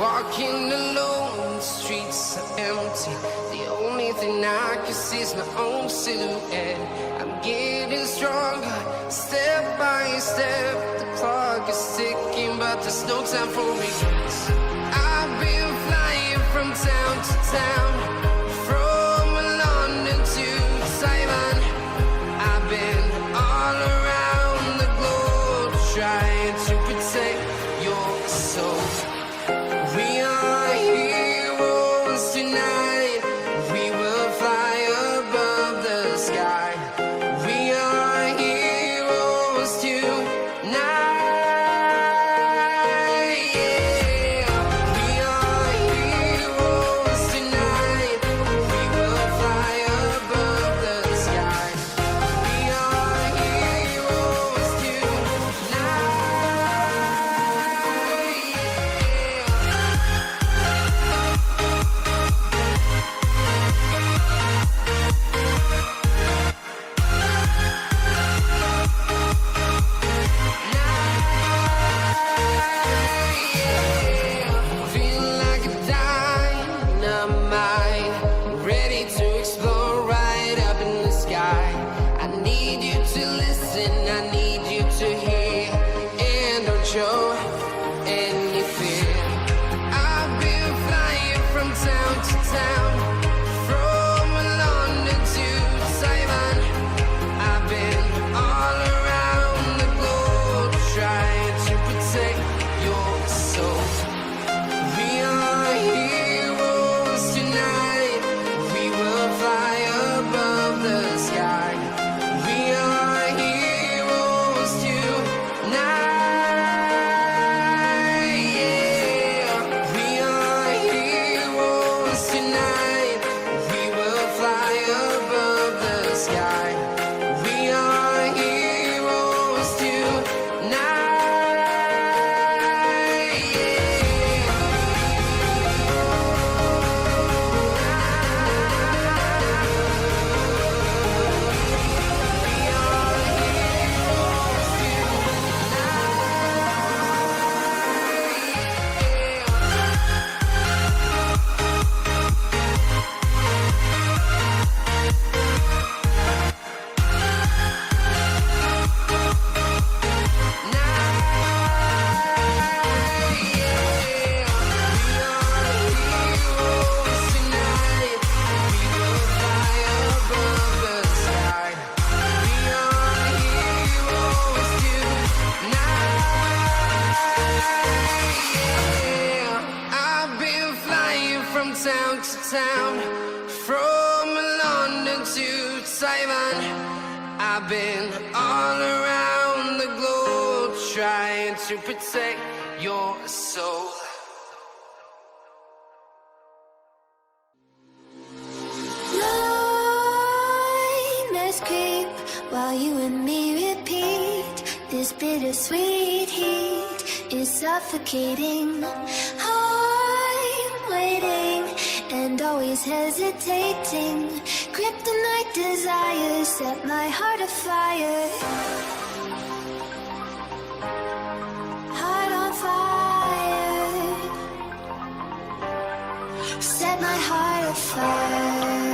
Walking alone, the streets are empty. The only thing I can see is my own silhouette. I'm getting stronger, step by step. The clock is ticking, but there's no time for regrets. I've been flying from town to town, from London to Taiwan. I've been all around the globe, trying to protect your soul. We are heroes tonight. We will fly above the sky. We are heroes tonight. Yeah. We are heroes tonight. We will fly above the sky. We are heroes tonight. Feel like a dynamite, ready to explore right up in the sky. I need you to listen, I need you to hear, and don't show any fear. I've been flying from town to town, from London to Taiwan. I've been all around the globe, trying to protect your soul. We are heroes tonight. We will fly above the sky. We are heroes tonight. Yeah. We are heroes tonight. We will fly above the sky. We are heroes I've been flying from town to town, from London to Taiwan. I've been all around the globe, trying to protect your soul. Nightmares creep while you and me repeat. This bittersweet heat is suffocating. I'm waiting and always hesitating. Kryptonite desires set my heart afire. Heart on fire. Set my heart afire.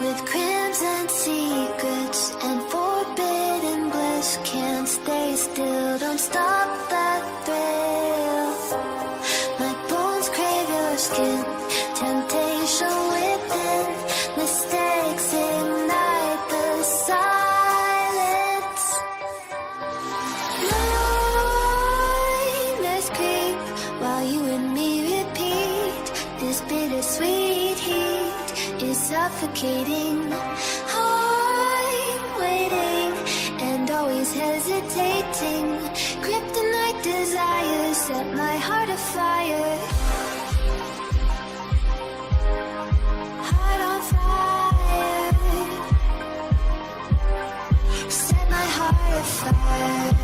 With crimson secrets and forbidden bliss, can't stay still, don't stop that thrill. My bones crave your skin, temptation within, mistakes ignite the silence. Nightmares suffocating. I'm waiting and always hesitating. Kryptonite desires set my heart afire. Heart on fire. Set my heart afire.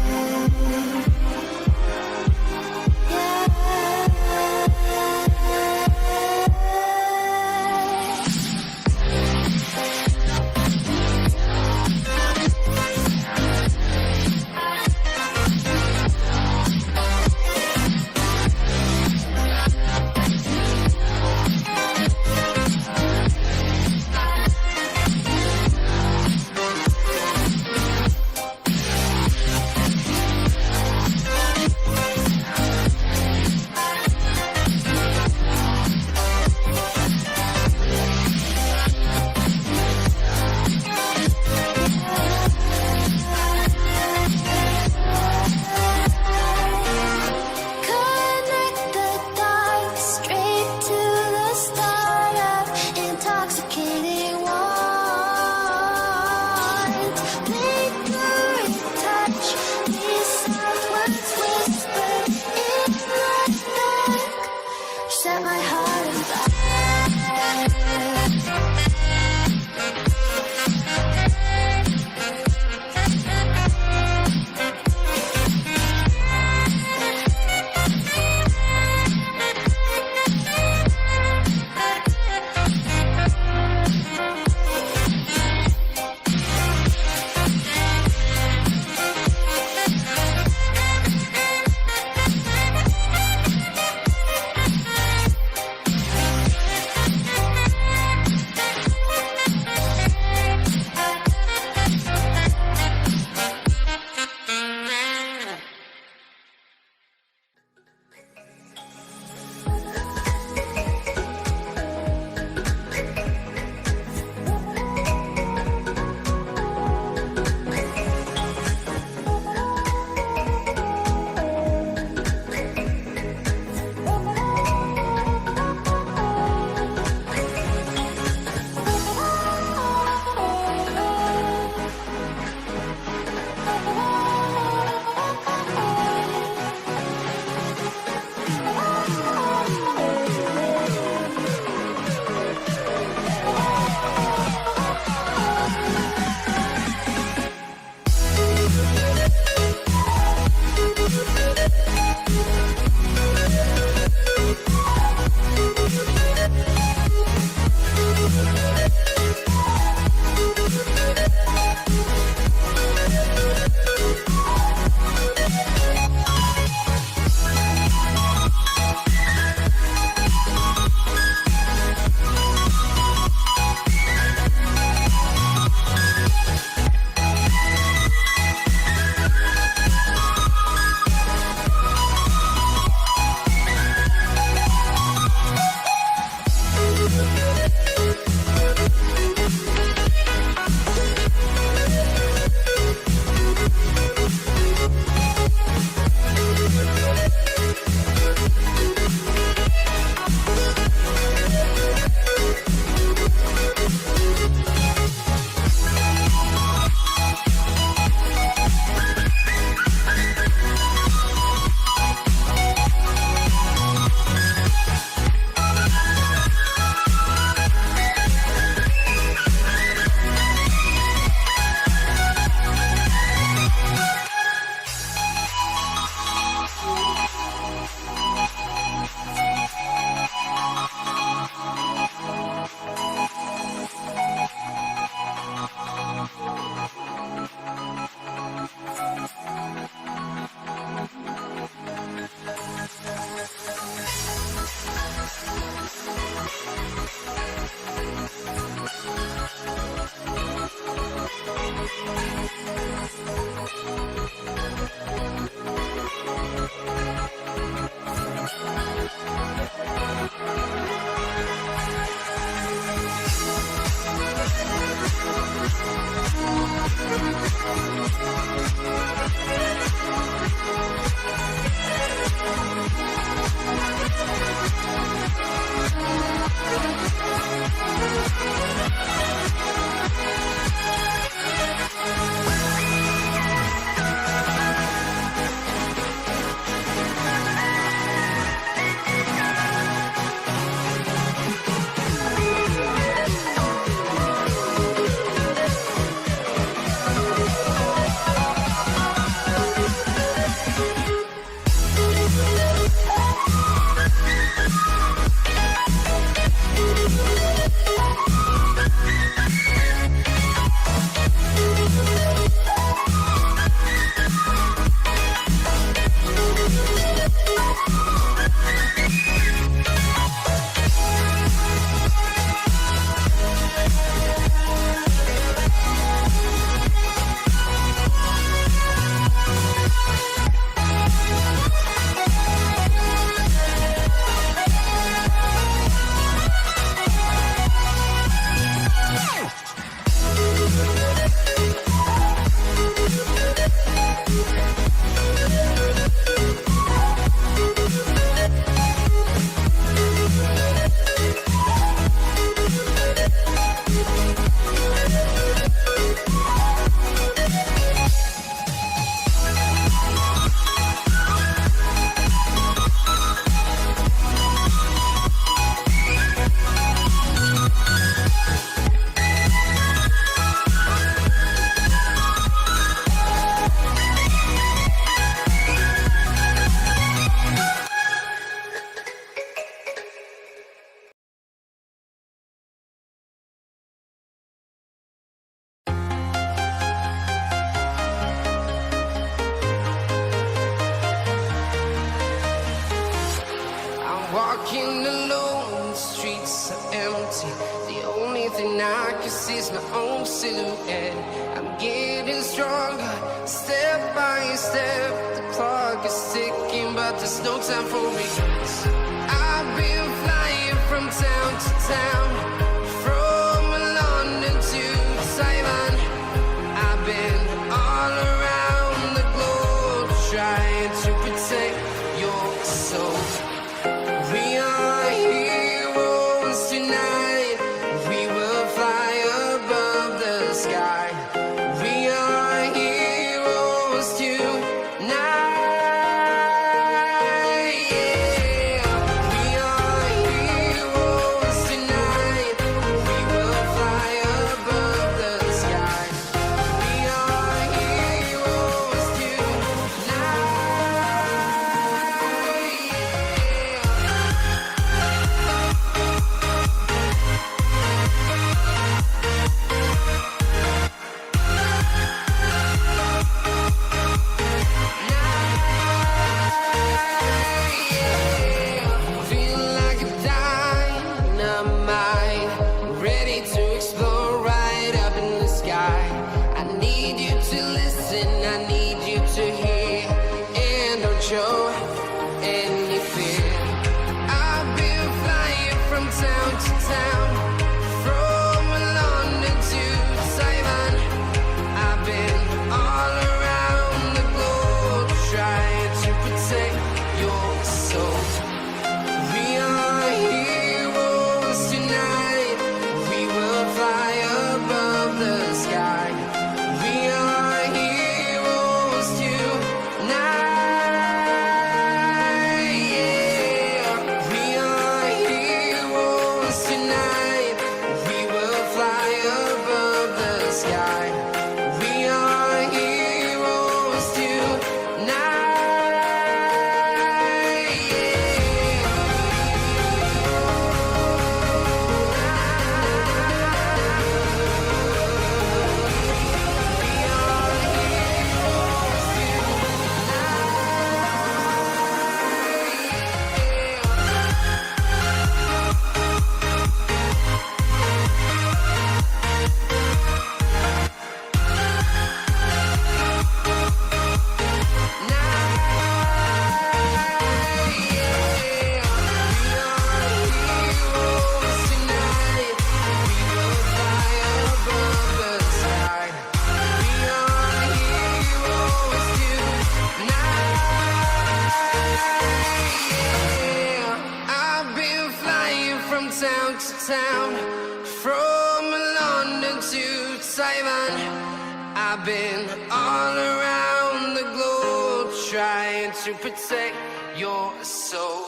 walking alone, the streets are empty. The only thing I can see is my own silhouette. I'm getting stronger, step by step. The clock is ticking, but there's no time for regrets. I've been flying from town to town, from London to Taiwan. I've been all around the globe, trying to protect your soul. We are heroes tonight. We will fly above the sky. We are heroes tonight. Yeah. We are heroes tonight. We will fly above the sky. We are heroes tonight. Feel like a dynamite, ready to explore right up in the sky. I need you to listen, I need you to hear, and don't show any fear. I've been flying from town to town, from London to Taiwan. I've been all around the globe, trying to protect your soul. We are heroes tonight. We will fly above the sky. We are heroes tonight. Yeah. We are heroes tonight. We will fly above the sky. We are heroes tonight. I've been flying from town to town, from London to Taiwan. I've been all around the globe, trying to protect your soul.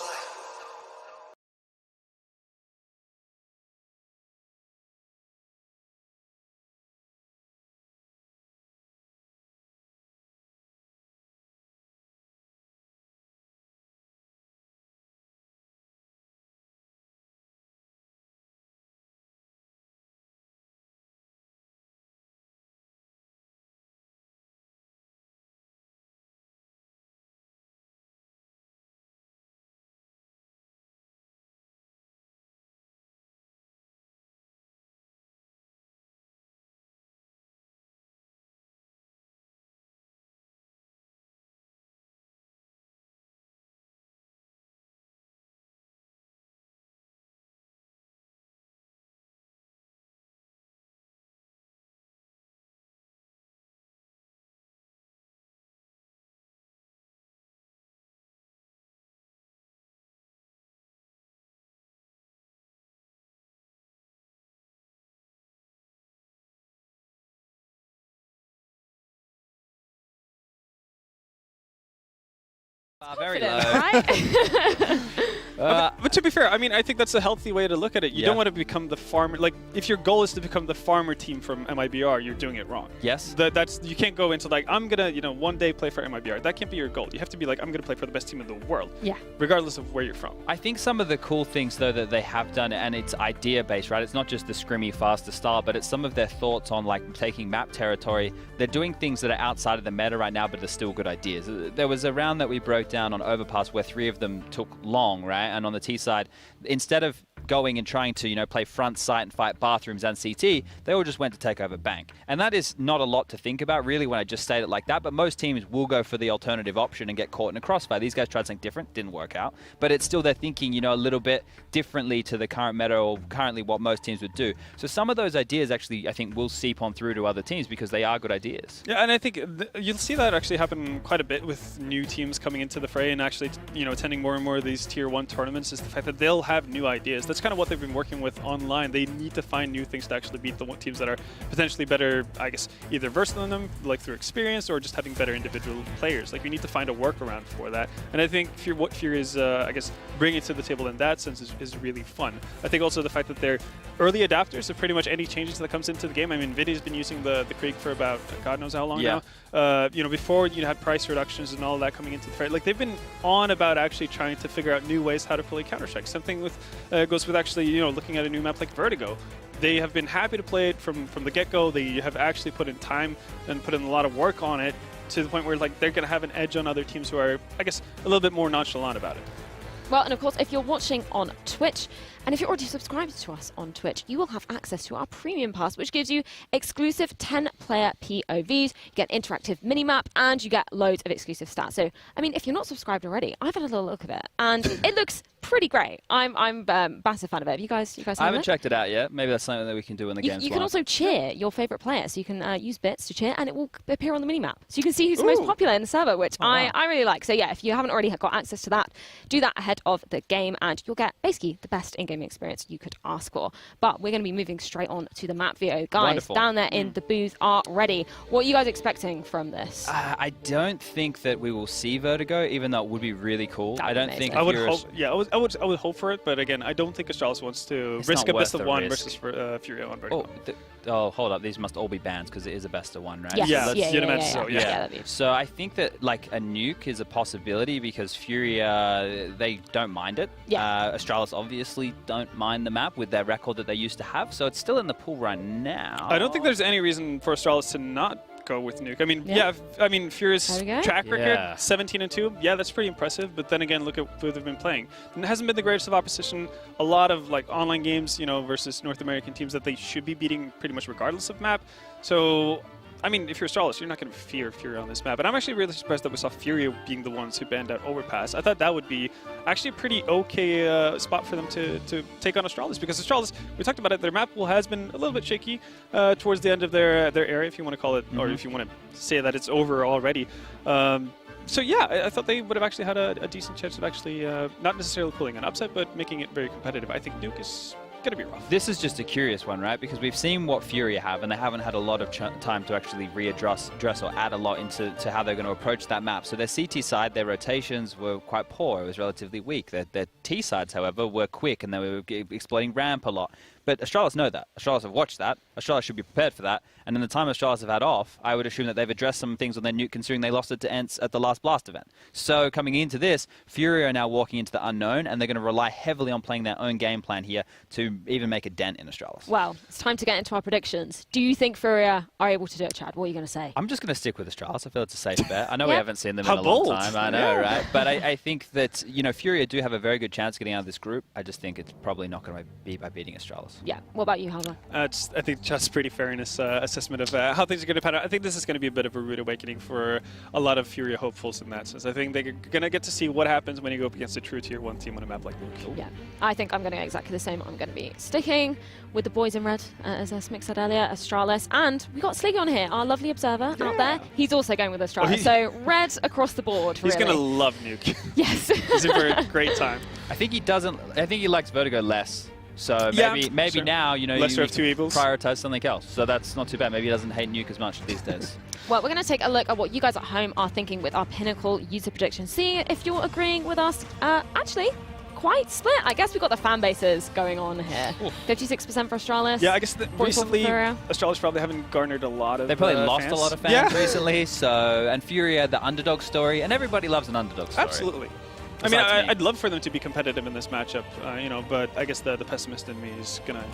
Very low. Right? But to be fair, I mean, I think that's a healthy way to look at it. You Yeah. don't want to become the farmer. Like, if your goal is to become the farmer team from MIBR, you're doing it wrong. Yes. That's you can't go into like, I'm gonna, one day play for MIBR. That can't be your goal. You have to be like, I'm gonna play for the best team in the world. Yeah. Regardless of where you're from. I think some of the cool things, though, that they have done, and it's idea-based, right? It's not just the scrimmy, faster style, but it's some of their thoughts on, like, taking map territory. They're doing things that are outside of the meta right now, but they're still good ideas. There was a round that we broke down on Overpass where 3 of them took long, right? And on the T side, instead of going and trying to, you know, play front site and fight bathrooms and CT, they all just went to take over bank. And that is not a lot to think about, really, when I just state it like that. But most teams will go for the alternative option and get caught in a crossfire. These guys tried something different, didn't work out. But it's still they're thinking, you know, a little bit differently to the current meta or currently what most teams would do. So some of those ideas actually, I think, will seep on through to other teams because they are good ideas. Yeah, and I think you'll see that actually happen quite a bit with new teams coming into the fray and actually, you know, attending more and more of these tier 1 tournaments, is the fact that they'll have new ideas. That's kind of what they've been working with online. They need to find new things to actually beat the teams that are potentially better, I guess, either versatile in them, like through experience, or just having better individual players. Like, we need to find a workaround for that. And I think what FURIA is, I guess, bringing to the table in that sense is really fun. I think also the fact that they're early adapters of pretty much any changes that comes into the game. I mean, NVIDIA's been using the Krieg for about God knows how long now. You know, before you had price reductions and all of that coming into the fray, like they've been on about actually trying to figure out new ways how to play Counter-Strike. Something with goes with actually, you know, looking at a new map like Vertigo. They have been happy to play it from the get-go. They have actually put in time and put in a lot of work on it to the point where like they're going to have an edge on other teams who are, I guess, a little bit more nonchalant about it. Well, and of course, if you're watching on Twitch, and if you're already subscribed to us on Twitch, you will have access to our Premium Pass, which gives you exclusive 10-player POVs, you get interactive minimap, and you get loads of exclusive stats. So, I mean, if you're not subscribed already, I've had a little look at it, and it looks pretty great. I'm a massive fan of it. Have you guys I haven't checked it out yet. Maybe that's something that we can do in the game. You can also cheer your favorite player, so you can use bits to cheer, and it will appear on the minimap. So you can see who's the most popular in the server, which I really like. So yeah, if you haven't already got access to that, do that ahead of the game, and you'll get basically the best in-game experience you could ask for. But we're going to be moving straight on to the map video. Guys, Wonderful. Down there in the booth are ready. What are you guys expecting from this? I don't think that we will see Vertigo, even though it would be really cool. That'd I don't be think. amazing. I would hope. Yeah, I would hope for it, but again, I don't think Astralis wants to It's risk not a best worth of the one risk. versus FURIA on Vertigo. Oh, hold up. These must all be bans because it is a best of one, right? Yes. Yeah, Yeah, you'd yeah, imagine yeah, so. yeah. Yeah. That'd be- So I think that like a nuke is a possibility because FURIA, they don't mind it. Yeah. Astralis obviously don't mind the map with their record that they used to have, so it's still in the pool right now. I don't think there's any reason for Astralis to not go with Nuke. I mean, Yeah. I mean, FURIA's There we go. track record, Yeah. 17-2. Yeah, that's pretty impressive. But then again, look at who they've been playing. And it hasn't been the greatest of opposition. A lot of like online games, you know, versus North American teams that they should be beating pretty much regardless of map. So, I mean, if you're Astralis, you're not going to fear FURIA on this map. And I'm actually really surprised that we saw FURIA being the ones who banned out Overpass. I thought that would be actually a pretty okay spot for them to take on Astralis. Because Astralis, we talked about it, their map pool has been a little bit shaky towards the end of their area, if you want to call it, or if you want to say that it's over already. So yeah, I thought they would have actually had a decent chance of actually not necessarily pulling an upset, but making it very competitive. I think Nuke is going to be rough. This is just a curious one, right? Because we've seen what FURIA have, and they haven't had a lot of time to actually readdress or add a lot into how they're going to approach that map. So their CT side, their rotations were quite poor. It was relatively weak. Their T sides, however, were quick, and they were exploiting ramp a lot. But Astralis know that. Astralis have watched that. Astralis should be prepared for that. And in the time Astralis have had off, I would assume that they've addressed some things on their nuke, considering they lost it to ENTS at the last Blast event. So coming into this, FURIA are now walking into the unknown, and they're going to rely heavily on playing their own game plan here to even make a dent in Astralis. Well, it's time to get into our predictions. Do you think FURIA are able to do it, Chad? What are you going to say? I'm just going to stick with Astralis. I feel it's a safe bet. I know we Yeah. haven't seen them How in a long bold. time. I know, right? But I think that, you know, FURIA do have a very good chance of getting out of this group. I just think it's probably not going to be by beating Astralis. Yeah. What about you, Halva? I think Chad's pretty fair in his assessment of how things are going to pan out. I think this is going to be a bit of a rude awakening for a lot of FURIA hopefuls in that sense. I think they're going to get to see what happens when you go up against a true tier 1 team on a map like Nuke. Yeah, I think I'm going to get exactly the same. I'm going to be sticking with the boys in red, as Smick said earlier, Astralis. And we got Sliggy on here, our lovely observer out there. He's also going with Astralis. So red across the board, He's really. going to love Nuke. Yes. He's in for a great time. I think he doesn't. I think he likes Vertigo less. So Yeah, maybe sure. now, you know, Lesser you of two evils. prioritize something else. So that's not too bad. Maybe he doesn't hate Nuke as much these days. Well, we're going to take a look at what you guys at home are thinking with our Pinnacle user predictions. See if you're agreeing with us. Actually, quite split. I guess we've got the fan bases going on here. 56% for Astralis. Yeah, I guess 44 recently for FURIA. Astralis probably haven't garnered a lot of They probably lost fans. a lot of fans Yeah. recently. So, and FURIA, the underdog story, and everybody loves an underdog story. Absolutely. I mean, Besides me. I'd love for them to be competitive in this matchup, you know, but I guess the pessimist in me is going to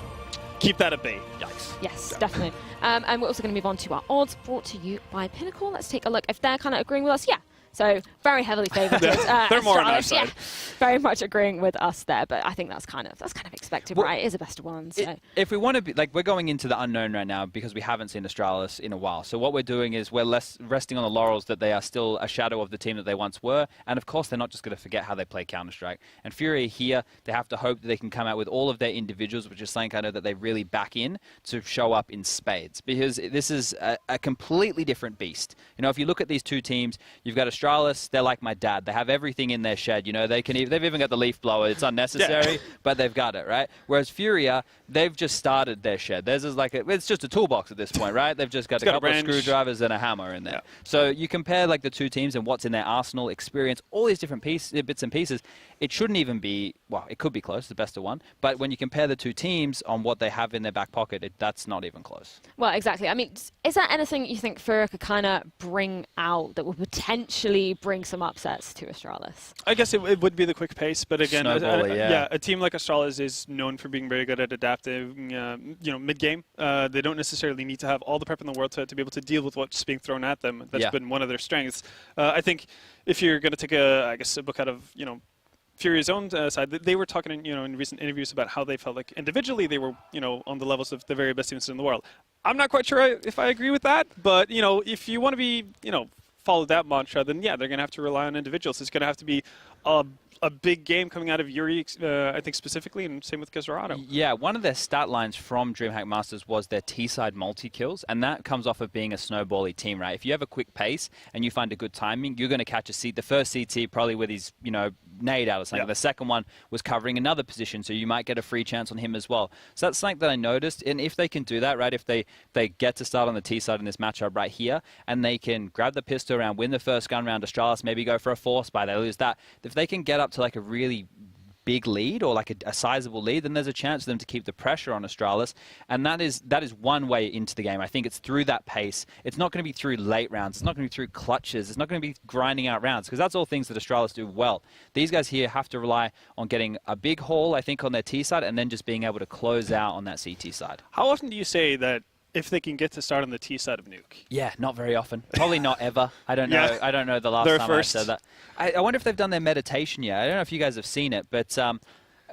keep that at bay. Yikes. Yes, definitely. And we're also going to move on to our odds brought to you by Pinnacle. Let's take a look. If they're kind of agreeing with us, yeah, So very heavily favoured. They're more on our Astralis, yeah, side. very much agreeing with us there. But I think that's kind of expected, Well, right? It is a best of one. So. If we want to be, like, we're going into the unknown right now because we haven't seen Astralis in a while. So what we're doing is we're less resting on the laurels that they are still a shadow of the team that they once were. And of course, they're not just going to forget how they play Counter-Strike. And FURIA here, they have to hope that they can come out with all of their individuals, which is something I know that they really back in to show up in spades. Because this is a completely different beast. You know, if you look at these two teams, you've got Astralis, they're like my dad. They have everything in their shed. You know, they've even got the leaf blower. It's unnecessary, but they've got it, right? Whereas FURIA, they've just started their shed. Theirs is like it's just a toolbox at this point, right? They've just got a couple of screwdrivers and a hammer in there. Yeah. So you compare like the two teams and what's in their arsenal, experience, all these different bits and pieces. It shouldn't even be, well, it could be close, the best of one. But when you compare the two teams on what they have in their back pocket, that's not even close. Well, exactly. I mean, is there anything you think FURIA could kind of bring out that would potentially bring some upsets to Astralis? I guess it would be the quick pace, but again, yeah, a team like Astralis is known for being very good at adapting, mid-game. They don't necessarily need to have all the prep in the world to be able to deal with what's being thrown at them. That's been one of their strengths. I think if you're going to take a book out of, FURIA's own side, they were talking in recent interviews about how they felt like individually they were, on the levels of the very best teams in the world. I'm not quite sure if I agree with that, but, if you want to be, follow that mantra, then yeah, they're going to have to rely on individuals. It's going to have to be a big game coming out of Yuri, I think specifically, and same with Gazarado. Yeah, one of their stat lines from DreamHack Masters was their T-side multi-kills, and that comes off of being a snowbally team, right? If you have a quick pace and you find a good timing, you're going to catch a seat. The first CT probably with his, nade out or something. Yeah. The second one was covering another position, so you might get a free chance on him as well. So that's something that I noticed, and if they can do that, right, if they get to start on the T-side in this matchup right here, and they can grab the pistol round, win the first gun round, Astralis, maybe go for a force buy, they lose that. If they can get up to like a really big lead or like a sizable lead, then there's a chance for them to keep the pressure on Astralis, and that is one way into the game. I think it's through that pace. It's not going to be through late rounds. It's not going to be through clutches. It's not going to be grinding out rounds, because that's all things that Astralis do well. These guys here have to rely on getting a big haul, I think, on their T side, and then just being able to close out on that CT side. How often do you say that if they can get to start on the T side of Nuke? Yeah, not very often. Probably not ever. I don't know. I don't know the last time I said that. I wonder if they've done their meditation yet. I don't know if you guys have seen it, but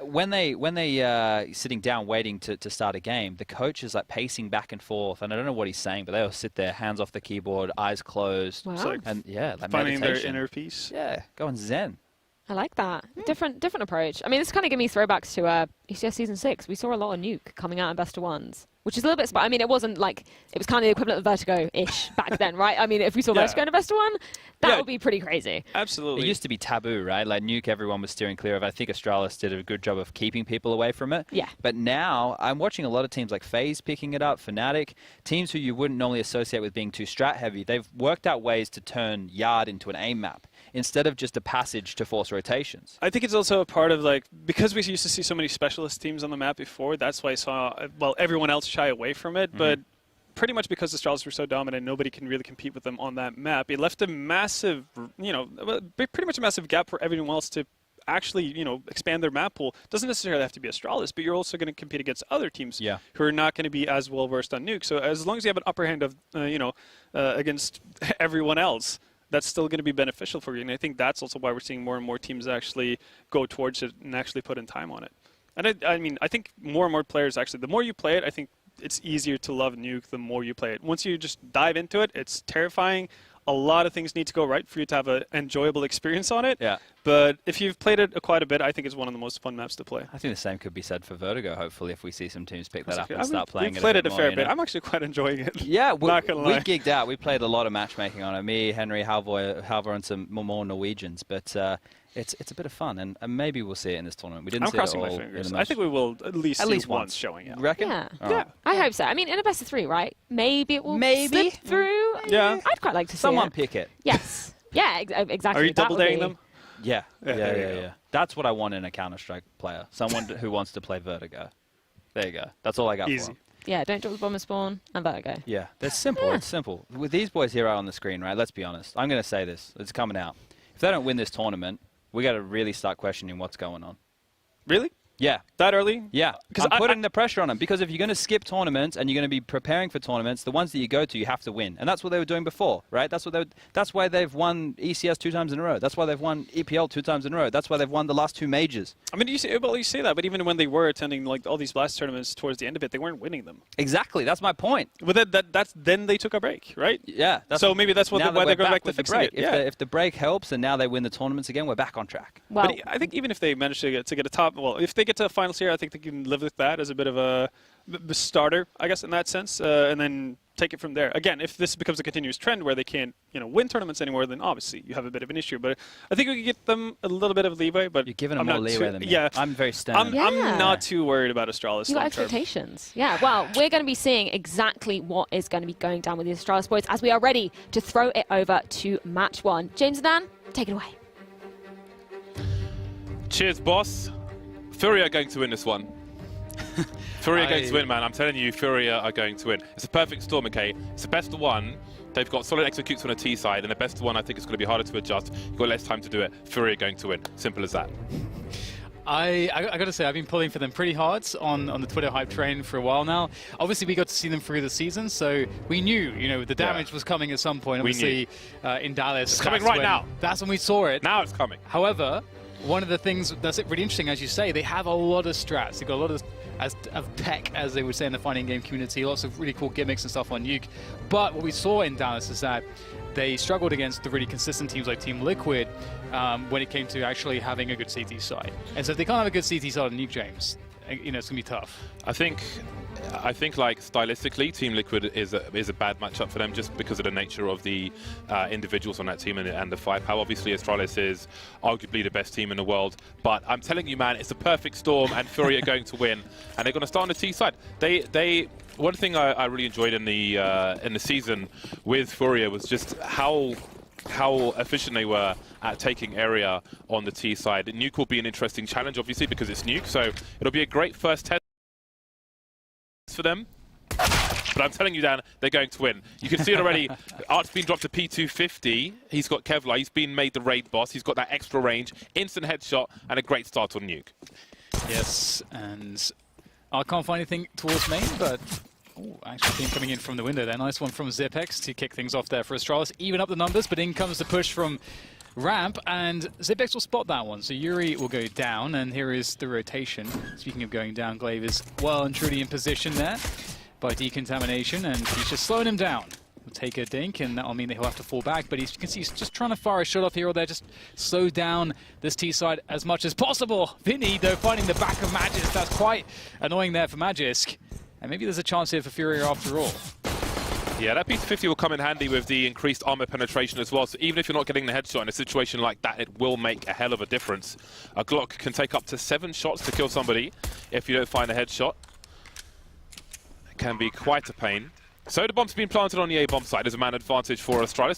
when they sitting down waiting to start a game, the coach is like pacing back and forth, and I don't know what he's saying, but they all sit there, hands off the keyboard, eyes closed, wow. And yeah, like finding meditation. their inner peace. Yeah, going zen. I like that. Different approach. I mean, this kind of gives me throwbacks to ECS Season 6. We saw a lot of Nuke coming out in Best of Ones, which is a little bit... I mean, it wasn't like... It was kind of the equivalent of Vertigo-ish back then, right? I mean, if we saw Vertigo in a Best of One, that would be pretty crazy. Absolutely. It used to be taboo, right? Like, Nuke, everyone was steering clear of. I think Astralis did a good job of keeping people away from it. Yeah. But now, I'm watching a lot of teams like FaZe picking it up, Fnatic, teams who you wouldn't normally associate with being too strat-heavy. They've worked out ways to turn Yard into an aim map, instead of just a passage to force rotations. I think it's also a part of, like, because we used to see so many specialist teams on the map before, that's why I saw, well, everyone else shy away from it, but pretty much because the Astralis were so dominant, nobody can really compete with them on that map. It left a massive, pretty much a massive gap for everyone else to actually, expand their map pool. Doesn't necessarily have to be Astralis, but you're also going to compete against other teams who are not going to be as well versed on Nuke. So as long as you have an upper hand of, against everyone else, that's still going to be beneficial for you. And I think that's also why we're seeing more and more teams actually go towards it and actually put in time on it. And I mean, I think more and more players actually, the more you play it, I think it's easier to love Nuke the more you play it. Once you just dive into it, it's terrifying. A lot of things need to go right for you to have an enjoyable experience on it. Yeah. But if you've played it quite a bit, I think it's one of the most fun maps to play. I think the same could be said for Vertigo, hopefully, if we see some teams pick that up and start playing it. We've played it a fair bit. I'm actually quite enjoying it. Yeah, not gonna lie. We gigged out. We played a lot of matchmaking on it. Me, Henry, Halvor, and some more Norwegians. But it's a bit of fun, and maybe we'll see it in this tournament. We didn't see it all. I'm crossing my fingers. I think we will at least once showing it. You reckon? Yeah. Oh. Yeah. I hope so. I mean, in a best of 3, right? Maybe it will slip through. Yeah. I'd quite like to see Someone it. pick it. Yes. Yeah, exactly. Are you double daring them? Yeah. That's what I want in a Counter-Strike player. Someone who wants to play Vertigo. There you go. That's all I got Easy. for him. Yeah, don't drop the bomb and spawn, and Vertigo. Yeah, it's simple. It's simple. With these boys here out on the screen, right, let's be honest. I'm going to say this. It's coming out. If they don't win this tournament, we got to really start questioning what's going on. Really? Yeah. That early? Yeah, because I'm putting the pressure on them, because if you're going to skip tournaments and you're going to be preparing for tournaments, the ones that you go to, you have to win, and that's what they were doing before, right? That's why they've won ECS 2 times in a row. That's why they've won EPL 2 times in a row. That's why they've won the last 2 majors. I mean, you say that, but even when they were attending like all these blast tournaments towards the end of it, they weren't winning them. Exactly, that's my point. But then they took a break, right? Yeah. So maybe that's why they're going back to fixing it. If the break helps and now they win the tournaments again, we're back on track. Well, But I think even if they manage to get a top, well, if they get to the finals here, I think they can live with that as a bit of a starter, I guess, in that sense, and then take it from there. Again, if this becomes a continuous trend where they can't, win tournaments anymore, then obviously you have a bit of an issue. But I think we could get them a little bit of leeway. But you're giving them more leeway than me. Yeah, I'm very stern. I'm not too worried about Astralis. You got expectations. Yeah, well, we're going to be seeing exactly what is going to be going down with the Astralis boys as we are ready to throw it over to match 1. James and Dan, take it away. Cheers, boss. FURIA are going to win this one. FURIA are going to win, man. I'm telling you, FURIA are going to win. It's a perfect storm, okay? It's the best of one. They've got solid executes on the T side, and the best of one, I think it's going to be harder to adjust. You've got less time to do it. FURIA are going to win. Simple as that. I got to say, I've been pulling for them pretty hard on the Twitter hype train for a while now. Obviously, we got to see them through the season, so we knew, the damage was coming at some point. Obviously, in Dallas. It's coming right now. That's when we saw it. Now it's coming. However, one of the things that's really interesting, as you say, they have a lot of strats. They've got a lot of tech, as they would say in the fighting game community, lots of really cool gimmicks and stuff on Nuke. But what we saw in Dallas is that they struggled against the really consistent teams like Team Liquid when it came to actually having a good CT side. And so if they can't have a good CT side on Nuke, James, it's going to be tough. I think like stylistically, Team Liquid is a bad matchup for them just because of the nature of the individuals on that team and the firepower. Obviously, Astralis is arguably the best team in the world, but I'm telling you, man, it's a perfect storm, and FURIA are going to win, and they're going to start on the T side. One thing I really enjoyed in the season with FURIA was just how efficient they were at taking area on the T side. Nuke will be an interesting challenge, obviously, because it's Nuke, so it'll be a great first test for them. But I'm telling you, Dan, they're going to win. You can see it already. Art's been dropped to P250. He's got Kevlar. He's been made the raid boss. He's got that extra range, instant headshot, and a great start on Nuke. Yes, and I can't find anything towards main, but actually team coming in from the window there. Nice one from Zipex to kick things off there for Astralis. Even up the numbers, but in comes the push from Ramp, and Zipex will spot that one. So Yuri will go down, and here is the rotation. Speaking of going down, Glaive is well and truly in position there by decontamination, and he's just slowing him down. He'll take a dink, and that'll mean that he'll have to fall back, but you can see he's just trying to fire a shot off here or there, just slow down this T-side as much as possible. Vinny, though, finding the back of Magisk. That's quite annoying there for Magisk. And maybe there's a chance here for FURIA after all. Yeah, that P250 will come in handy with the increased armor penetration as well. So even if you're not getting the headshot in a situation like that, it will make a hell of a difference. A Glock can take up to 7 shots to kill somebody if you don't find a headshot. It can be quite a pain. So the bomb's been planted on the A bomb side as a man advantage for Astralis.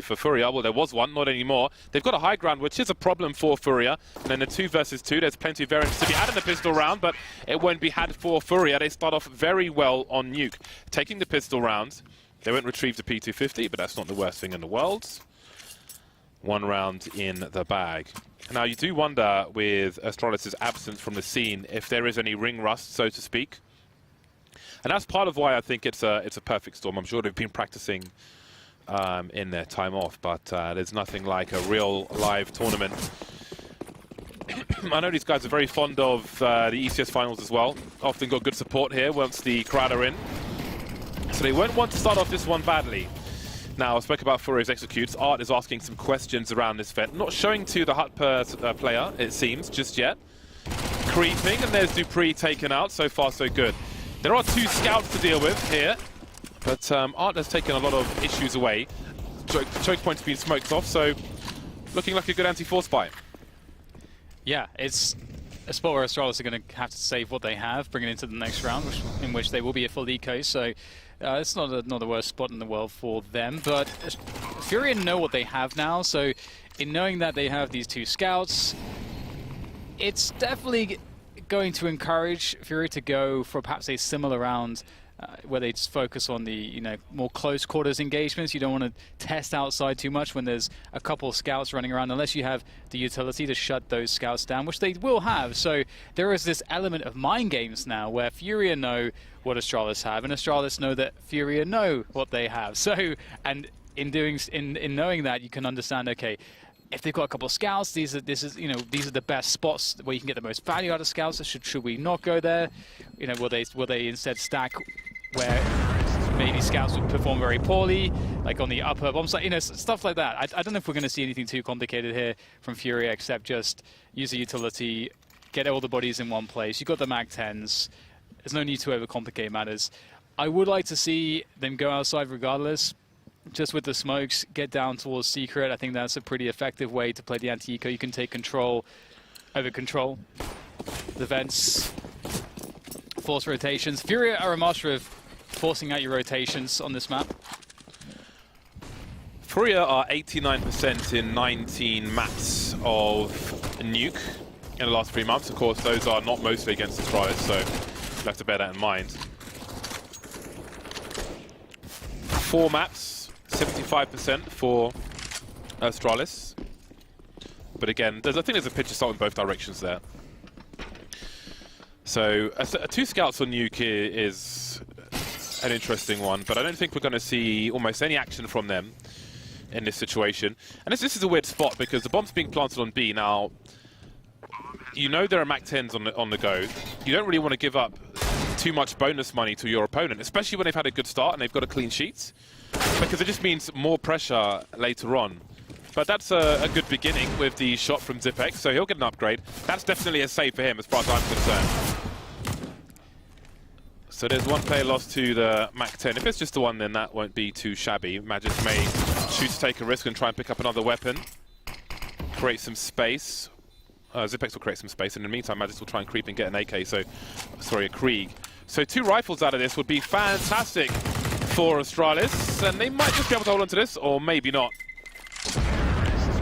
For FURIA. Well, there was one, not anymore. They've got a high ground, which is a problem for FURIA. And then the 2 versus 2, there's plenty of variance to be had in the pistol round, but it won't be had for FURIA. They start off very well on Nuke. Taking the pistol round, they won't retrieve the P250, but that's not the worst thing in the world. 1 round in the bag. Now, you do wonder, with Astralis' absence from the scene, if there is any ring rust, so to speak. And that's part of why I think it's a perfect storm. I'm sure they've been practicing in their time off, but there's nothing like a real live tournament. I know these guys are very fond of the ECS finals as well. Often got good support here once the crowd are in. So they won't want to start off this one badly. Now, I spoke about FURIA's executes. Art is asking some questions around this vent. Not showing to the Hut player, it seems, just yet. Creeping, and there's Dupree taken out. So far, so good. There are 2 scouts to deal with here, but Art has taken a lot of issues away. Choke point's been smoked off, so looking like a good anti-force buy. Yeah, it's a spot where Astralis are going to have to save what they have, bring it into the next round, in which they will be a full eco, so it's not the worst spot in the world for them, but FURIA know what they have now, so in knowing that they have these 2 scouts, it's definitely going to encourage FURIA to go for perhaps a similar round where they just focus on the more close quarters engagements. You don't want to test outside too much when there's a couple of scouts running around, unless you have the utility to shut those scouts down, which they will have. So there is this element of mind games now where FURIA know what Astralis have, and Astralis know that FURIA know what they have. So, and in knowing that, you can understand, okay, if they've got a couple of scouts, these are the best spots where you can get the most value out of scouts. Should we not go there? Will they instead stack where maybe scouts would perform very poorly, like on the upper bomb side, stuff like that. I don't know if we're going to see anything too complicated here from FURIA, except just use the utility, get all the bodies in one place. You've got the Mag-10s. There's no need to overcomplicate matters. I would like to see them go outside regardless. Just with the smokes, get down towards Secret. I think that's a pretty effective way to play the anti-eco. You can take control over control. The vents, force rotations. FURIA are a master of forcing out your rotations on this map. FURIA are 89% in 19 maps of Nuke in the last 3 months. Of course, those are not mostly against Astralis, so you'll have to bear that in mind. 4 maps. 75% for Astralis. But again, I think there's a pitch assault in both directions there. So, 2 scouts on Nuke is an interesting one, but I don't think we're going to see almost any action from them in this situation. And this is a weird spot because the bomb's being planted on B. Now, there are Mag-10s on the go. You don't really want to give up too much bonus money to your opponent, especially when they've had a good start and they've got a clean sheet, because it just means more pressure later on. But that's a good beginning with the shot from Zipex, so he'll get an upgrade. That's definitely a save for him as far as I'm concerned. So there's 1 player lost to the Mag-10. If it's just the one, then that won't be too shabby. Magic may choose to take a risk and try and pick up another weapon. Create some space. Zipex will create some space, and in the meantime, Magic will try and creep and get an AK, a Krieg. So 2 rifles out of this would be fantastic for Astralis, and they might just be able to hold on to this, or maybe not.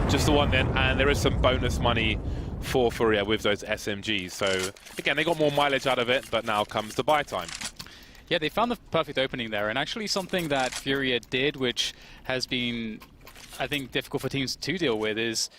Just the one then, and there is some bonus money for FURIA with those SMGs. So again, they got more mileage out of it, but now comes the buy time. Yeah, they found the perfect opening there, and actually something that FURIA did, which has been, I think, difficult for teams to deal with, is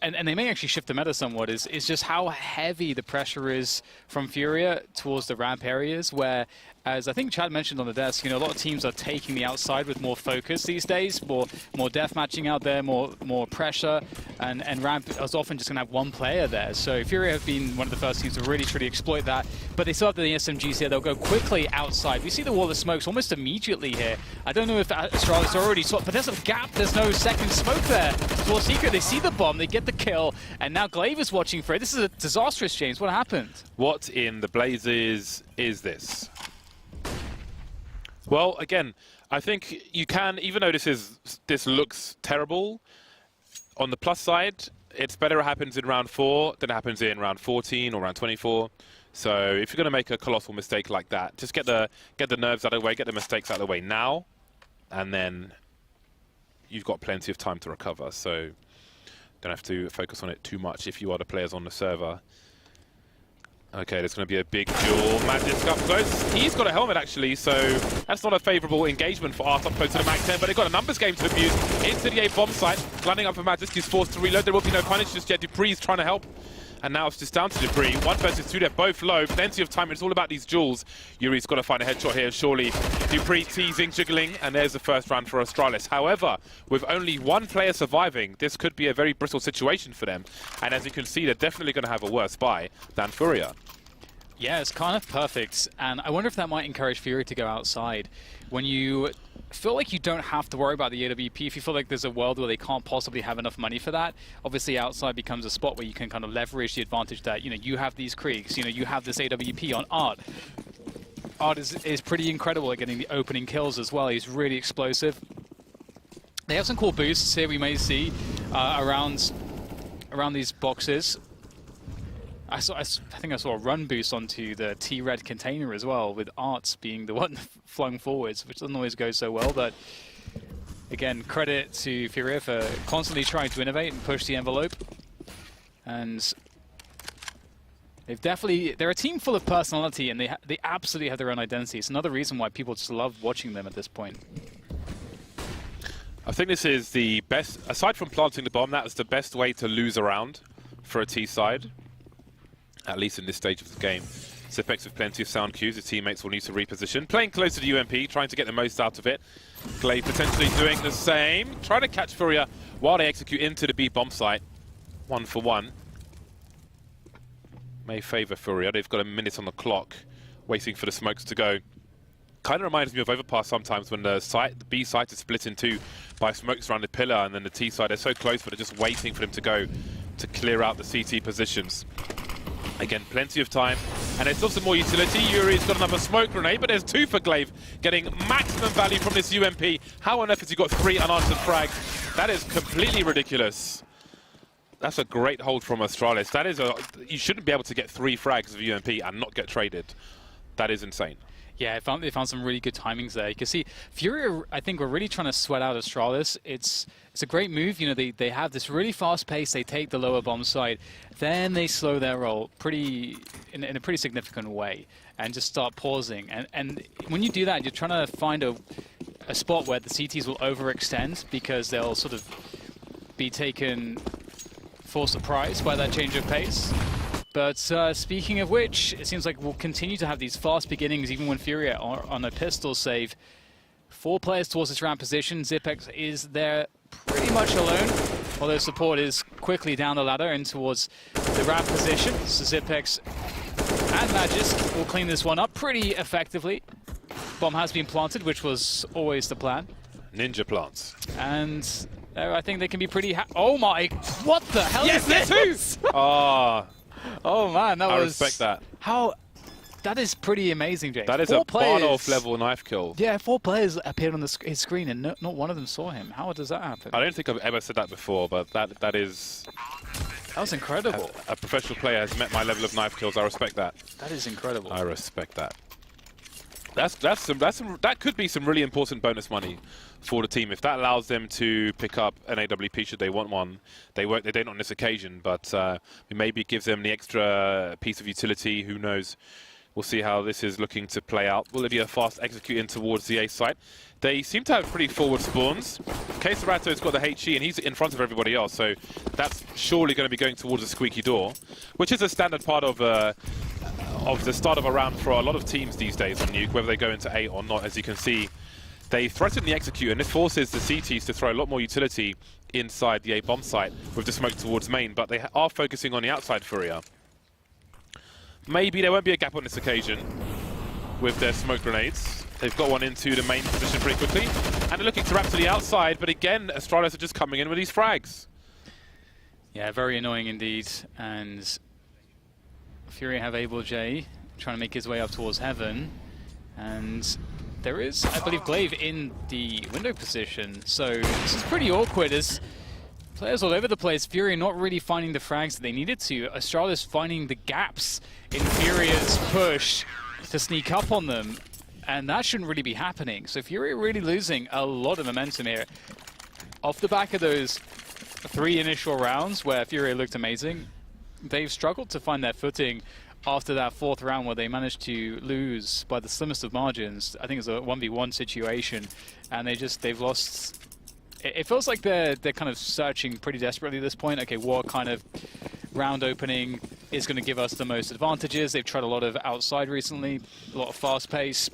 and they may actually shift the meta somewhat, is just how heavy the pressure is from FURIA towards the ramp areas, where, as I think Chad mentioned on the desk, a lot of teams are taking the outside with more focus these days, more death matching out there, more pressure, and ramp is often just going to have 1 player there. So FURIA have been one of the first teams to really exploit that, but they still have the SMGs here. They'll go quickly outside. We see the wall of smokes almost immediately here. I don't know if Astralis already saw it, but there's a gap. There's no second smoke there. Towards Secret, they see the bomb, they get the kill, and now Glaive is watching for it. This is a disastrous, James. What happened? What in the blazes is this? Well, again, I think you can, even though this looks terrible, on the plus side, it's better it happens in round 4 than it happens in round 14 or round 24. So if you're going to make a colossal mistake like that, just get the nerves out of the way, get the mistakes out of the way now, and then you've got plenty of time to recover. So don't have to focus on it too much if you are the players on the server. Okay, there's going to be a big duel. Magisk up close. He's got a helmet, actually, so that's not a favourable engagement for Art up close to the Mag-10, but they've got a numbers game to abuse. Into the A bomb site, landing up for Magisk. He's forced to reload. There will be no punish just yet. Dupree's trying to help. And now it's just down to Dupree. 1 versus 2, they're both low. Plenty of time. It's all about these duels. Yuri's got to find a headshot here. Surely Dupree teasing, jiggling, and there's the first round for Astralis. However, with only 1 player surviving, this could be a very brittle situation for them. And as you can see, they're definitely going to have a worse buy than FURIA. Yeah, it's kind of perfect, and I wonder if that might encourage FURIA to go outside. When you feel like you don't have to worry about the AWP, if you feel like there's a world where they can't possibly have enough money for that, obviously outside becomes a spot where you can kind of leverage the advantage that, you have these Kriegs, you have this AWP on Art. Art is pretty incredible at getting the opening kills as well. He's really explosive. They have some cool boosts here we may see around these boxes. I think I saw a run boost onto the T-Red container as well, with Arts being the one flung forwards, which doesn't always go so well. But again, credit to FURIA for constantly trying to innovate and push the envelope. And They're a team full of personality, and they absolutely have their own identity. It's another reason why people just love watching them at this point. I think this is the best, aside from planting the bomb, that is the best way to lose a round for a T side, at least in this stage of the game. Zipex with plenty of sound cues, his teammates will need to reposition. Playing close to the UMP, trying to get the most out of it. Glaive potentially doing the same, trying to catch FURIA while they execute into the B bomb site. 1-for-1. May favour FURIA. They've got a minute on the clock, waiting for the smokes to go. Kind of reminds me of Overpass sometimes when the B site is split in two by smokes around the pillar, and then the T side are so close, but they're just waiting for them to go to clear out the CT positions. Again, plenty of time, and there's still some more utility. Yuri's got another smoke grenade, but there's 2 for Glaive, getting maximum value from this UMP. How on earth has he got 3 unanswered frags? That is completely ridiculous. That's a great hold from Astralis. That is you shouldn't be able to get 3 frags of UMP and not get traded. That is insane. Yeah, they found some really good timings there. You can see FURIA, I think, were really trying to sweat out Astralis. It's a great move. You know, they have this really fast pace. They take the lower bomb site, then they slow their roll in a pretty significant way and just start pausing. And when you do that, you're trying to find a spot where the CTs will overextend because they'll sort of be taken for surprise by that change of pace. But speaking of which, it seems like we'll continue to have these fast beginnings even when FURIA are on a pistol save. 4 players towards this ramp position. Zipex is there pretty much alone, although support is quickly down the ladder and towards the ramp position. So Zipex and Magist will clean this one up pretty effectively. Bomb has been planted, which was always the plan. Ninja plants. And I think they can be pretty oh my, what the hell is this? Oh man, that was... I respect that. That is pretty amazing, James. That is a Barnolf level knife kill. Yeah, 4 players appeared on his screen and not one of them saw him. How does that happen? I don't think I've ever said that before, but that is... That was incredible. A professional player has met my level of knife kills. I respect that. That is incredible. I respect that. That could be some really important bonus money for the team if that allows them to pick up an AWP should they want one. They don't on this occasion, but maybe it gives them the extra piece of utility. Who knows? We'll see how this is looking to play out. Will it be a fast execute in towards the A site? They seem to have pretty forward spawns. Keisarato's got the HE and he's in front of everybody else, so that's surely going to be going towards a squeaky door, which is a standard part of the start of a round for a lot of teams these days on Nuke, whether they go into A or not. As you can see, they threaten the execute, and this forces the CTs to throw a lot more utility inside the A bomb site with the smoke towards main, but they are focusing on the outside FURIA. Maybe there won't be a gap on this occasion with their smoke grenades. They've got one into the main position pretty quickly, and they're looking to wrap to the outside, but again, Astralis are just coming in with these frags. Yeah, very annoying indeed, and FURIA have Able J trying to make his way up towards Heaven, and there is, I believe, Glaive in the window position, so this is pretty awkward as players all over the place. FURIA not really finding the frags that they needed to. Astralis finding the gaps in FURIA's push to sneak up on them, and that shouldn't really be happening. So FURIA really losing a lot of momentum here. Off the back of those 3 initial rounds where FURIA looked amazing, they've struggled to find their footing after that 4th round where they managed to lose by the slimmest of margins. I think it's a 1v1 situation, and they've lost. It feels like they're kind of searching pretty desperately at this point. Okay, what kind of round opening is going to give us the most advantages? They've tried a lot of outside recently, a lot of fast pace.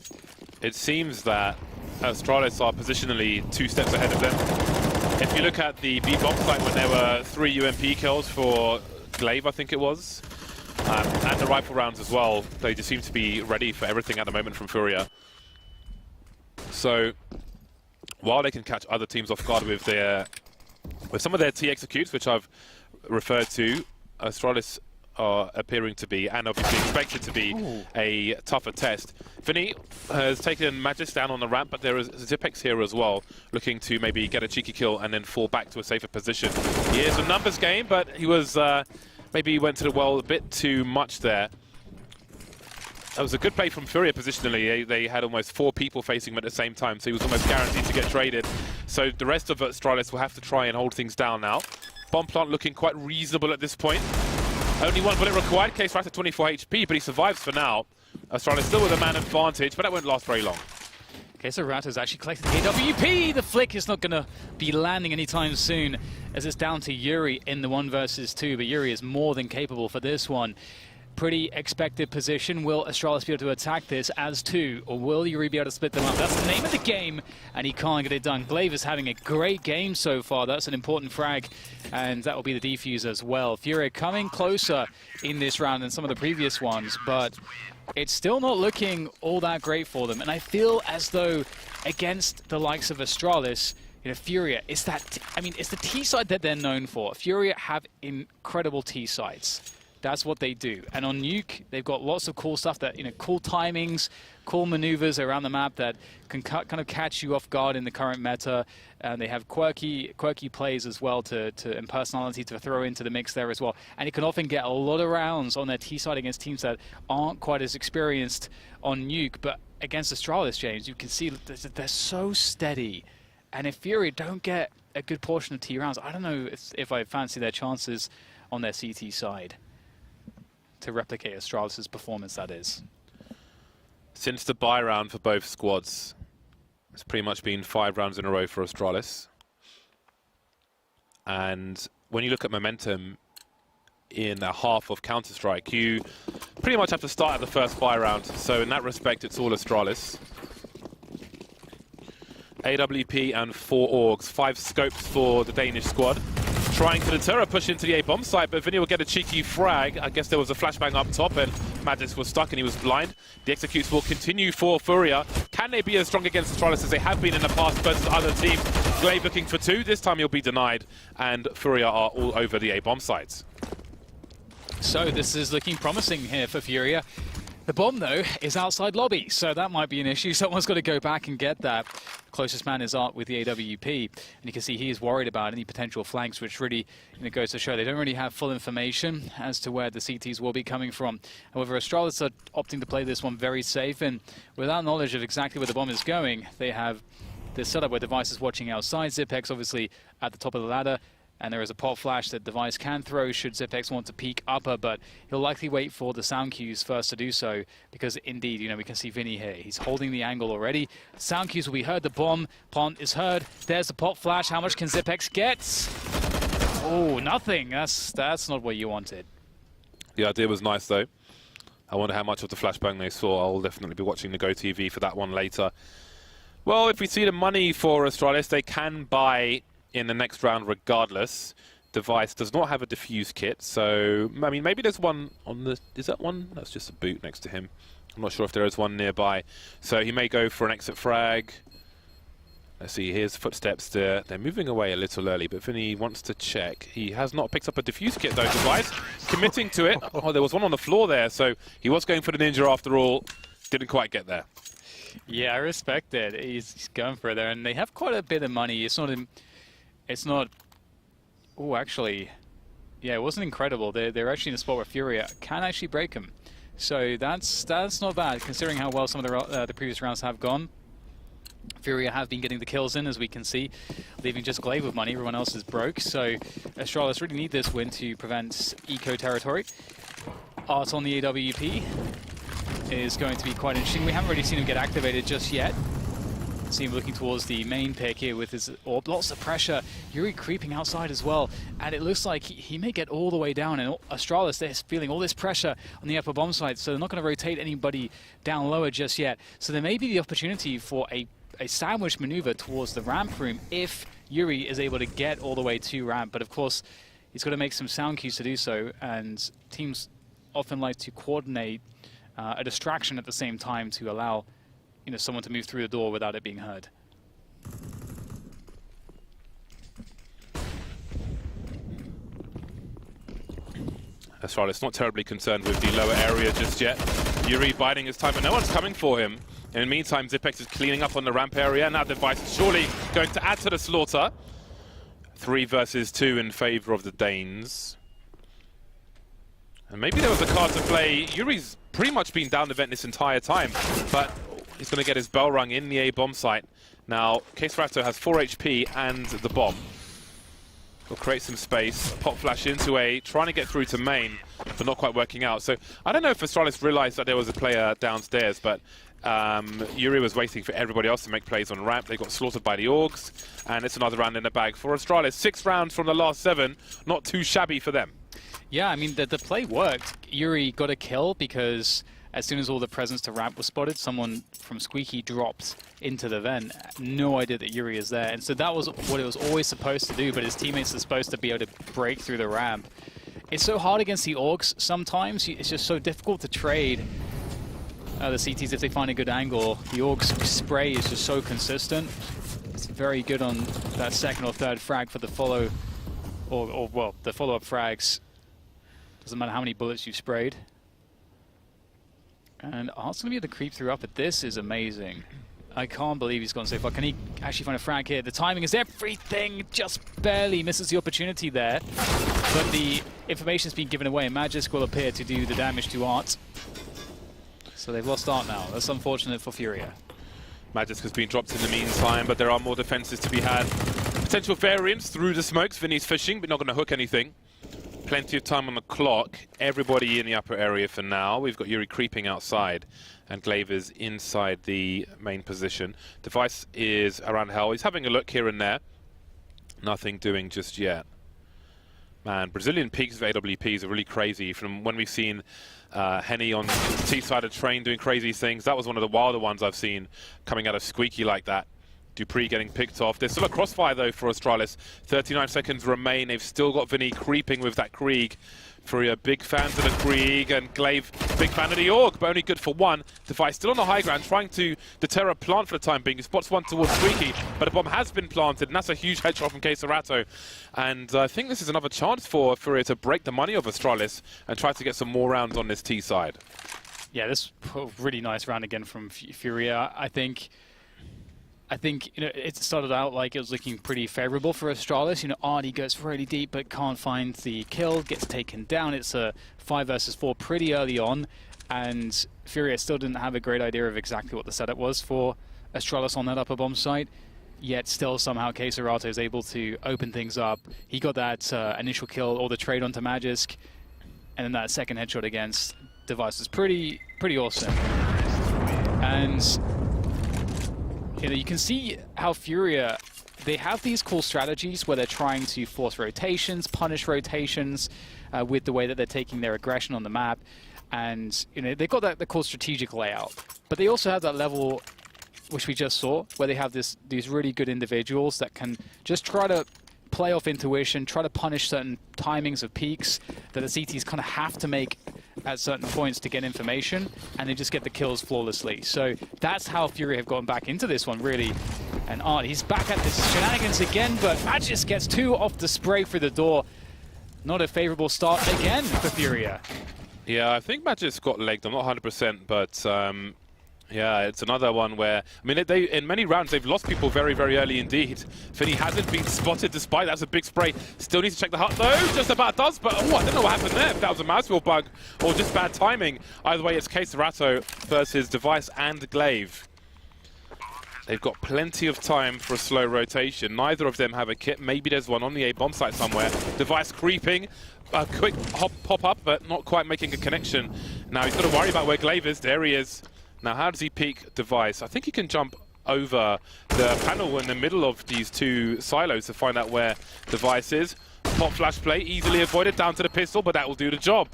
It seems that Astralis are positionally 2 steps ahead of them. If you look at the B bomb site when there were 3 UMP kills for Glaive, I think it was, and the rifle rounds as well, they just seem to be ready for everything at the moment from FURIA. So while they can catch other teams off guard with some of their T executes, which I've referred to, Astralis are appearing to be, and obviously expected to be, a tougher test. Vinny has taken Magist down on the ramp, but there is Zipex here as well, looking to maybe get a cheeky kill and then fall back to a safer position. He is a numbers game, but he was maybe went to the well a bit too much there. That was a good play from FURIA positionally. They had almost 4 people facing him at the same time, so he was almost guaranteed to get traded. So the rest of Astralis will have to try and hold things down now. Bomb plant looking quite reasonable at this point. Only one bullet required. Case Raptor 24 HP, but he survives for now. Astralis still with a man advantage, but that won't last very long. Okay, so Raptor's actually collected the AWP. The flick is not going to be landing anytime soon, as it's down to Yuri in the 1 versus 2, but Yuri is more than capable for this one. Pretty expected position. Will Astralis be able to attack this as 2, or will Yuri be able to split them up? That's the name of the game, and he can't get it done. Glaive is having a great game so far. That's an important frag, and that will be the defuse as well. FURIA coming closer in this round than some of the previous ones, but it's still not looking all that great for them. And I feel as though against the likes of Astralis, you know, FURIA, it's that, I mean, it's the T side that they're known for. FURIA have incredible T sides. That's what they do. And on Nuke, they've got lots of cool stuff that, you know, cool timings, cool maneuvers around the map that can kind of catch you off guard in the current meta. And they have quirky plays as well and personality to throw into the mix there as well. And it can often get a lot of rounds on their T side against teams that aren't quite as experienced on Nuke. But against Astralis, James, you can see that they're so steady. And if FURIA don't get a good portion of T rounds, I don't know if I fancy their chances on their CT side to replicate Astralis' performance, that is. Since the bye round for both squads, it's pretty much been 5 rounds in a row for Astralis. And when you look at momentum in a half of Counter-Strike, you pretty much have to start at the first bye round. So in that respect, it's all Astralis. AWP and 4 orgs, 5 scopes for the Danish squad. Trying to deter a push into the A bomb site, but Vinny will get a cheeky frag. I guess there was a flashbang up top and Magix was stuck and he was blind. The executes will continue for FURIA. Can they be as strong against Astralis as they have been in the past versus other teams? Glaive looking for 2. This time he'll be denied, and FURIA are all over the A bomb sites. So this is looking promising here for FURIA. The bomb, though, is outside lobby, so that might be an issue. Someone's got to go back and get that. Closest man is Art with the AWP, and you can see he is worried about any potential flanks, which really goes to show they don't really have full information as to where the CTs will be coming from. However, Astralis are opting to play this one very safe, and without knowledge of exactly where the bomb is going, they have this setup where Device is watching outside. Zipex obviously at the top of the ladder, and there is a pop flash that Device can throw should Zipex want to peek upper, but he'll likely wait for the sound cues first to do so, because indeed, we can see Vinny here. He's holding the angle already. Sound cues will be heard. The bomb plant is heard. There's the pop flash. How much can Zipex get? Oh, nothing. That's not what you wanted. The idea was nice, though. I wonder how much of the flashbang they saw. I'll definitely be watching the GoTV for that one later. Well, if we see the money for Astralis, they can buy in the next round regardless. Device does not have a diffuse kit, so I mean maybe there's one on the, is that one? That's just a boot next to him. I'm not sure if there is one nearby, so he may go for an exit frag. Let's see, here's footsteps there. They're moving away a little early, but Vinny wants to check. He has not picked up a diffuse kit though. Device committing to it. Oh, there was one on the floor there, so he was going for the ninja after all. Didn't quite get there. Yeah, I respect it. He's going for it there, and they have quite a bit of money. It's not. Oh, actually, yeah, it wasn't incredible. They're actually in a spot where FURIA can actually break him. So that's not bad, considering how well some of the previous rounds have gone. FURIA have been getting the kills in, as we can see, leaving just Glaive with money. Everyone else is broke. So Astralis really need this win to prevent eco territory. Art on the AWP is going to be quite interesting. We haven't really seen him get activated just yet. See him looking towards the main pick here with his orb. Lots of pressure. Yuri creeping outside as well. And it looks like he may get all the way down. And Astralis, they're feeling all this pressure on the upper bomb site. So they're not going to rotate anybody down lower just yet. So there may be the opportunity for a sandwich maneuver towards the ramp room if Yuri is able to get all the way to ramp. But of course, he's got to make some sound cues to do so. And teams often like to coordinate a distraction at the same time to allow someone to move through the door without it being heard. Astralis not terribly concerned with the lower area just yet. Yuri biding his time, but no one's coming for him. In the meantime, Zipex is cleaning up on the ramp area. Now Device is surely going to add to the slaughter. 3 versus 2 in favor of the Danes. And maybe there was a card to play. Yuri's pretty much been down the vent this entire time, but he's going to get his bell rung in the A bomb site. Now, Case Raptor has 4 HP and the bomb. will create some space. Pop flash into A, trying to get through to main, but not quite working out. So I don't know if Astralis realized that there was a player downstairs, but Yuri was waiting for everybody else to make plays on ramp. They got slaughtered by the Orgs, and it's another round in the bag for Astralis. 6 rounds from the last 7, not too shabby for them. Yeah, I mean, the play worked. Yuri got a kill because as soon as all the presence to ramp was spotted, someone from Squeaky dropped into the vent. No idea that Yuri is there. And so that was what it was always supposed to do, but his teammates are supposed to be able to break through the ramp. It's so hard against the Orcs sometimes. It's just so difficult to trade the CTs if they find a good angle. The Orcs spray is just so consistent. It's very good on that second or third frag for the follow, or well, the follow-up frags. Doesn't matter how many bullets you've sprayed. And Art's going to be able to creep through up, but this is amazing. I can't believe he's gone so far. Can he actually find a frag here? The timing is everything, just barely misses the opportunity there. But the information's been given away. Magisk will appear to do the damage to Art. So they've lost Art now. That's unfortunate for Furia. Magisk has been dropped in the meantime, but there are more defenses to be had. Potential variants through the smokes. Vinny's fishing, but not going to hook anything. Plenty of time on the clock. Everybody in the upper area for now. We've got Yuri creeping outside, and Glaver's inside the main position. Device is around hell. He's having a look here and there. Nothing doing just yet. Man, Brazilian peaks of AWPs are really crazy. From when we've seen Henny on the T-side of train doing crazy things, that was one of the wilder ones I've seen coming out of Squeaky like that. Dupree getting picked off. There's still a crossfire though for Astralis. 39 seconds remain. They've still got Vinny creeping with that Krieg. FURIA big fans of the Krieg, and Glaive big fan of the Org, but only good for 1. Device still on the high ground, trying to deter a plant for the time being. He spots one towards Squeaky, but a bomb has been planted, and that's a huge headshot from csgootv. And I think this is another chance for FURIA to break the money of Astralis and try to get some more rounds on this T side. Yeah, this really nice round again from FURIA. I think it started out like it was looking pretty favorable for Astralis. Artie goes really deep but can't find the kill, gets taken down. It's a 5 versus 4 pretty early on, and FURIA still didn't have a great idea of exactly what the setup was for Astralis on that upper bomb site. Yet still somehow csgootv is able to open things up. He got that initial kill or the trade onto Magisk, and then that second headshot against Device is pretty awesome. And you can see how FURIA, they have these cool strategies where they're trying to force rotations, punish rotations with the way that they're taking their aggression on the map. And they've got the cool strategic layout. But they also have that level, which we just saw, where they have these really good individuals that can just try to play off intuition, try to punish certain timings of peaks that the CTs kind of have to make at certain points to get information, and they just get the kills flawlessly. So that's how FURIA have gotten back into this one, really. And Art, he's back at this shenanigans again, but Magisk gets 2 off the spray through the door. Not a favorable start again for FURIA. Yeah, I think Magisk got legged. I'm not 100%, but yeah, it's another one where, I mean, they in many rounds they've lost people very, very early indeed. Finny hasn't been spotted despite that's a big spray. Still needs to check the hut though, just about does, but oh, I don't know what happened there. If that was a mousewheel bug or just bad timing. Either way, it's csgootv versus Device and Glaive. They've got plenty of time for a slow rotation. Neither of them have a kit. Maybe there's one on the A bomb site somewhere. Device creeping. A quick pop up, but not quite making a connection. Now he's got to worry about where Glaive is. There he is. Now, how does he peek Device? I think he can jump over the panel in the middle of these 2 silos to find out where Device is. Pop flash play, easily avoided down to the pistol, but that will do the job.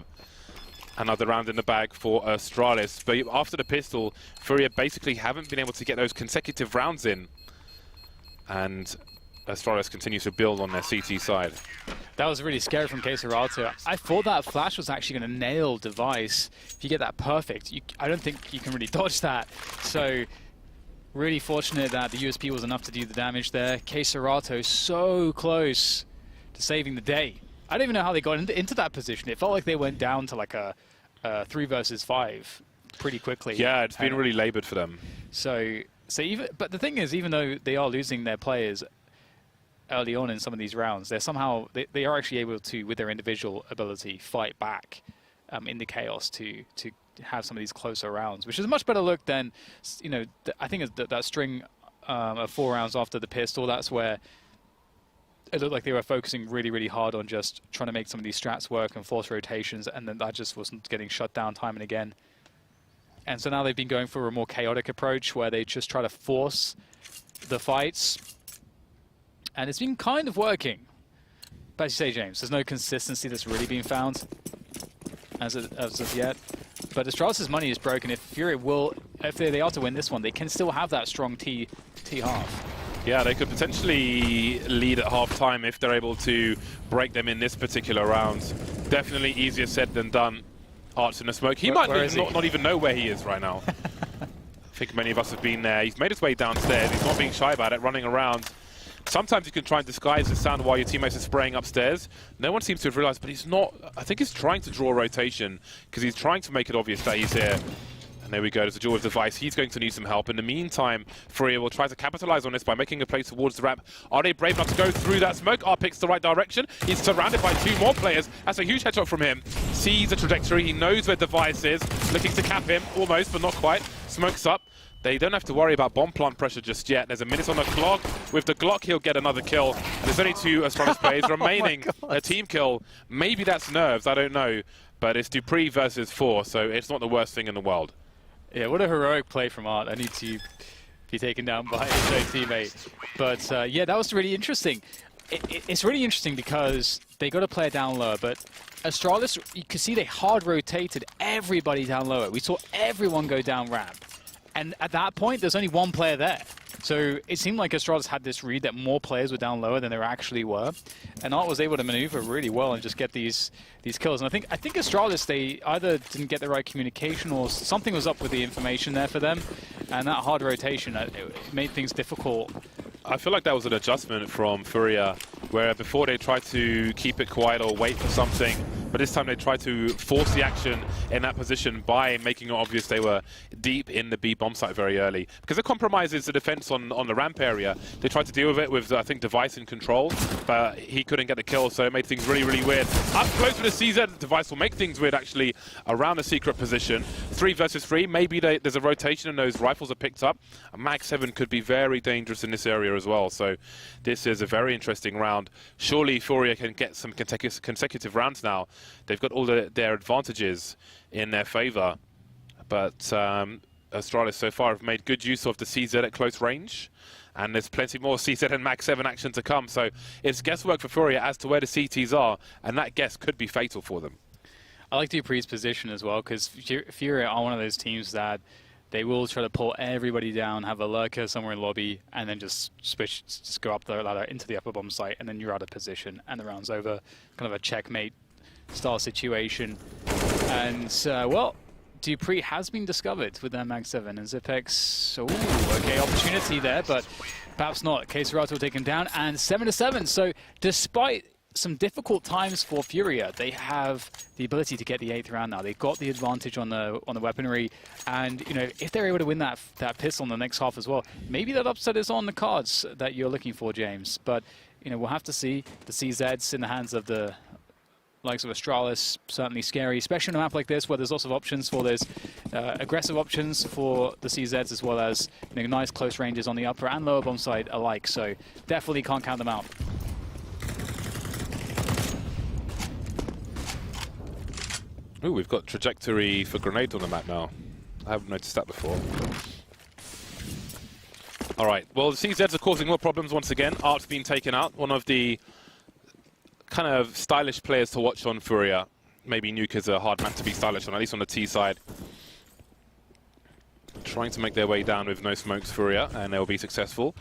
Another round in the bag for Astralis. But after the pistol, FURIA basically haven't been able to get those consecutive rounds in. And Astralis continues to build on their CT side. That was really scary from csgootv. I thought that flash was actually going to nail Device. If you get that perfect, I don't think you can really dodge that. So really fortunate that the USP was enough to do the damage there. csgootv so close to saving the day. I don't even know how they got into that position. It felt like they went down to like a 3 versus 5 pretty quickly. Yeah, it's been really labored for them. So but the thing is, even though they are losing their players early on in some of these rounds, they're somehow they are actually able to, with their individual ability, fight back in the chaos to have some of these closer rounds, which is a much better look than I think that string of 4 rounds after the pistol. That's where it looked like they were focusing really, really hard on just trying to make some of these strats work and force rotations, and then that just wasn't getting shut down time and again. And so now they've been going for a more chaotic approach where they just try to force the fights. And it's been kind of working. But as you say, James, there's no consistency that's really been found as of yet. But Astralis' money is broken. If FURIA will, if they are to win this one, they can still have that strong T half. Yeah, they could potentially lead at half-time if they're able to break them in this particular round. Definitely easier said than done. Art's in the smoke. He might not even know where he is right now. I think many of us have been there. He's made his way downstairs. He's not being shy about it, running around. Sometimes you can try and disguise the sound while your teammates are spraying upstairs. No one seems to have realized, but he's not. I think he's trying to draw a rotation because he's trying to make it obvious that he's here. And there we go, there's a duel with Device. He's going to need some help. In the meantime, FURIA will try to capitalize on this by making a play towards the ramp. Are they brave enough to go through that smoke? Art picks the right direction. He's surrounded by 2 more players. That's a huge headshot from him. Sees the trajectory. He knows where Device is. Looking to cap him, almost, but not quite. Smokes up. They don't have to worry about bomb plant pressure just yet. There's a minute on the clock. With the Glock, he'll get another kill. And there's only 2 Astralis players remaining. A team kill. Maybe that's nerves, I don't know. But it's Dupree versus 4, so it's not the worst thing in the world. Yeah, what a heroic play from Art. I need to be taken down by his own teammate. But yeah, that was really interesting. It's really interesting because they got a player down lower, but Astralis, you could see they hard rotated everybody down lower. We saw everyone go down ramp. And at that point, there's only 1 player there. So it seemed like Astralis had this read that more players were down lower than there actually were. And Art was able to maneuver really well and just get these kills. And I think Astralis, they either didn't get the right communication or something was up with the information there for them. And that hard rotation, it made things difficult. I feel like that was an adjustment from FURIA, where before they tried to keep it quiet or wait for something, but this time they tried to force the action in that position by making it obvious they were deep in the B bomb site very early. Because it compromises the defense on the ramp area. They tried to deal with it with, I think, Device in control, but he couldn't get the kill, so it made things really, really weird. Up close with the CZ, Device will make things weird, actually, around the secret position. 3 versus 3, maybe there's a rotation and those rifles are picked up. A Mag 7 could be very dangerous in this area as well, so this is a very interesting round. Surely FURIA can get some consecutive rounds now. They've got all their advantages in their favor, but Astralis so far have made good use of the CZ at close range, and there's plenty more CZ and Mag 7 action to come, so it's guesswork for FURIA as to where the CTs are, and that guess could be fatal for them. I like Dupree's position as well, because FURIA are one of those teams that they will try to pull everybody down, have a lurker somewhere in lobby, and then just switch, just go up the ladder into the upper bomb site, and then you're out of position, and the round's over. Kind of a checkmate style situation. And, well, Dupree has been discovered with their Mag 7, and Zipex, okay, opportunity there, but perhaps not. K-Serato will take him down, and 7-7. So, despite some difficult times for FURIA, they have the ability to get the 8th round now. They've got the advantage on the weaponry, and you know, if they're able to win that pistol in the next half as well, maybe that upset is on the cards that you're looking for, James. But you know, we'll have to see. The CZs in the hands of the likes of Astralis, certainly scary, especially on a map like this where there's lots of options for there's aggressive options for the CZs as well as, you know, nice close ranges on the upper and lower bomb side alike. So definitely can't count them out. Ooh, we've got trajectory for grenades on the map now. I haven't noticed that before. All right, well, the CZs are causing more problems once again. Art's been taken out. One of the kind of stylish players to watch on FURIA. Maybe Nuke is a hard man to be stylish on, at least on the T side. Trying to make their way down with no smokes, FURIA, and they'll be successful.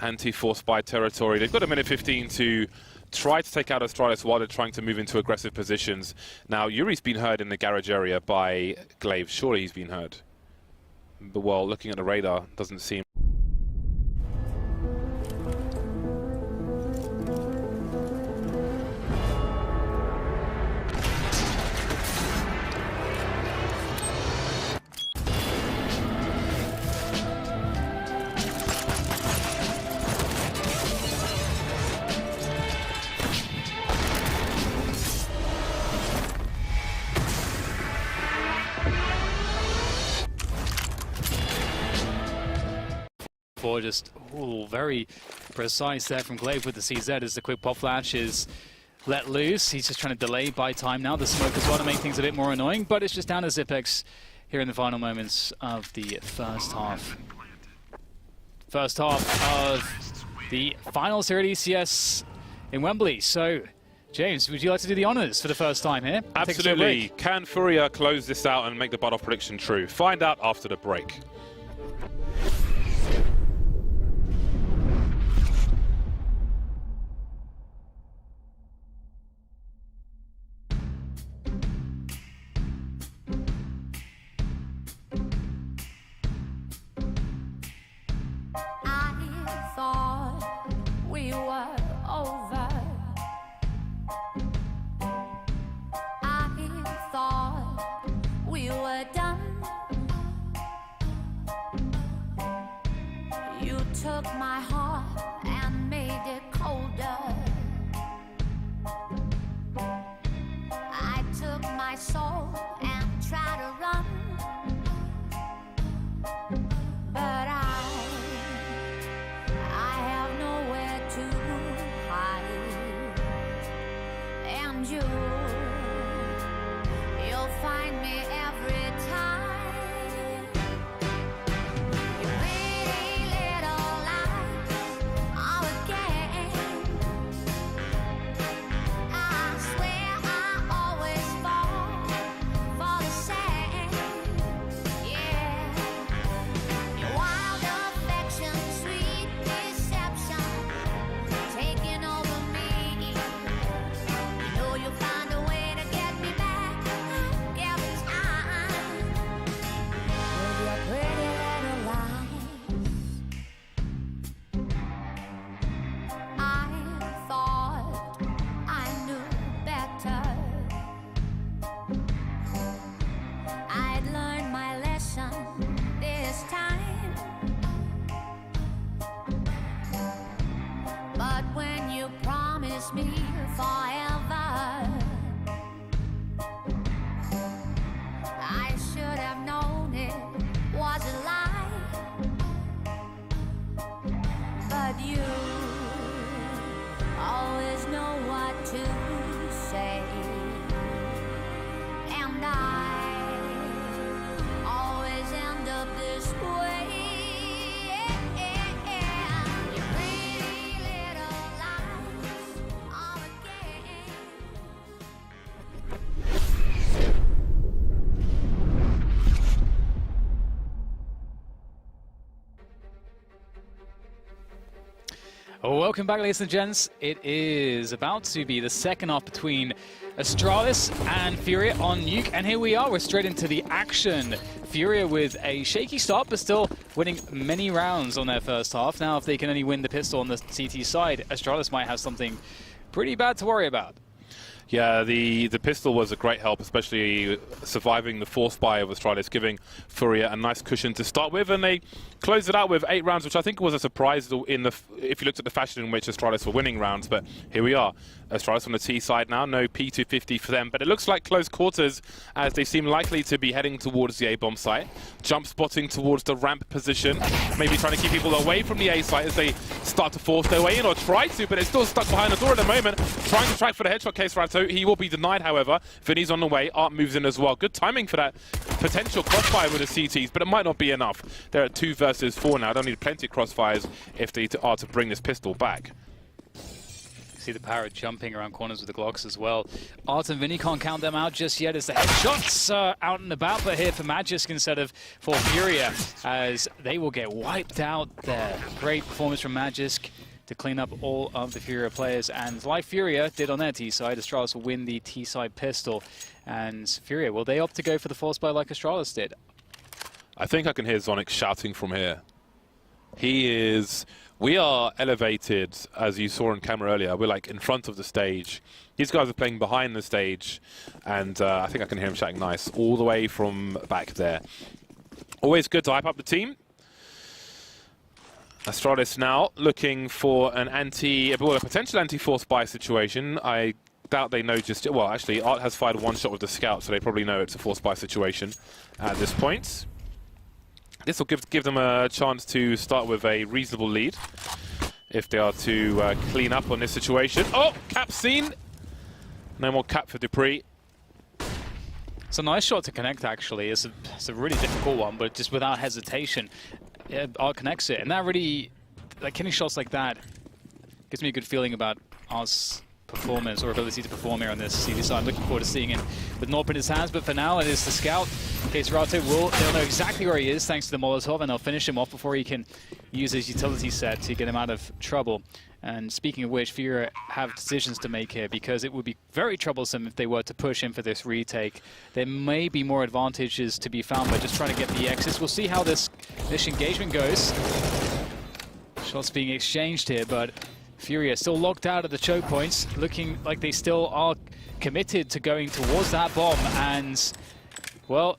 Anti-force by territory. They've got a minute 15 to try to take out Astralis while they're trying to move into aggressive positions. Now, Yuri's been heard in the garage area by Glaive. Surely he's been heard. But, well, looking at the radar, doesn't seem for. Just very precise there from Glaive with the CZ as the quick pop flash is let loose. He's just trying to delay by time now. The smoke as well to make things a bit more annoying, but it's just down to Zipex here in the final moments of the first half. First half of the finals here at ECS in Wembley. So, James, would you like to do the honours for the first time here? Absolutely. Can FURIA close this out and make the butt-off prediction true? Find out after the break. I thought we were over. I thought we were done. You took my heart and made it colder. I took my soul and tried to run, but I have nowhere to hide, and you'll find me every time. Your pretty little lies are a game. I swear I always fall for the same. Yeah, your wild affection, sweet deception, taking over me. You know you'll find a way to get me back every time. With your pretty little lies, I thought I knew better. I'd learned my lesson this time, but when you promised me forever, I should have known it was a lie. But you always know what to say, and I always end up this way. Your pretty little lies are a game. Welcome back, ladies and gents. It is about to be the second half between Astralis and FURIA on Nuke, and here we are. We're straight into the action. FURIA with a shaky start, but still winning many rounds on their first half. Now, if they can only win the pistol on the CT side, Astralis might have something pretty bad to worry about. Yeah, the pistol was a great help, especially surviving the force buy of Astralis, giving FURIA a nice cushion to start with, and they closed it out with 8 rounds, which I think was a surprise if you looked at the fashion in which Astralis were winning rounds. But here we are, Astralis on the T side now, no P250 for them, but it looks like close quarters as they seem likely to be heading towards the A-bomb site. Jump spotting towards the ramp position, maybe trying to keep people away from the A site as they start to force their way in, or try to, but it's still stuck behind the door at the moment, trying to track for the headshot case Rato. He will be denied, however. Vinny's on the way, Art moves in as well. Good timing for that potential crossfire with the CTs, but it might not be enough. They're at 2 versus 4 now. They'll need plenty of crossfires if they are to bring this pistol back. See the Parrot jumping around corners with the Glocks as well. Art and Vinny can't count them out just yet as the headshots are out and about, but here for Magisk instead of for FURIA, as they will get wiped out there. Great performance from Magisk to clean up all of the FURIA players, and like FURIA did on their T-side, Astralis will win the T-side pistol, and FURIA, will they opt to go for the force buy like Astralis did? I think I can hear Zonic shouting from here. We are elevated, as you saw on camera earlier. We're like in front of the stage. These guys are playing behind the stage, and I think I can hear him shouting nice all the way from back there. Always good to hype up the team. Astralis now looking for a potential anti-force buy situation. I doubt they know just yet. Well, actually, Art has fired 1 shot with the scout, so they probably know it's a force buy situation at this point. This will give them a chance to start with a reasonable lead if they are to clean up on this situation. Oh, cap seen. No more cap for Dupree. It's a nice shot to connect, actually. It's a really difficult one, but just without hesitation, Art connects it. And that really, like, hitting shots like that gives me a good feeling about Art's performance or ability to perform here on this CD side. I'm looking forward to seeing him with Norp in his hands, but for now it is the scout. Keserato they'll know exactly where he is thanks to the Molotov, and they'll finish him off before he can use his utility set to get him out of trouble. And speaking of which, FURIA have decisions to make here, because it would be very troublesome if they were to push in for this retake. There may be more advantages to be found by just trying to get the exits. We'll see how this engagement goes. Shots being exchanged here, but FURIA still locked out of the choke points, looking like they still are committed to going towards that bomb. And, well,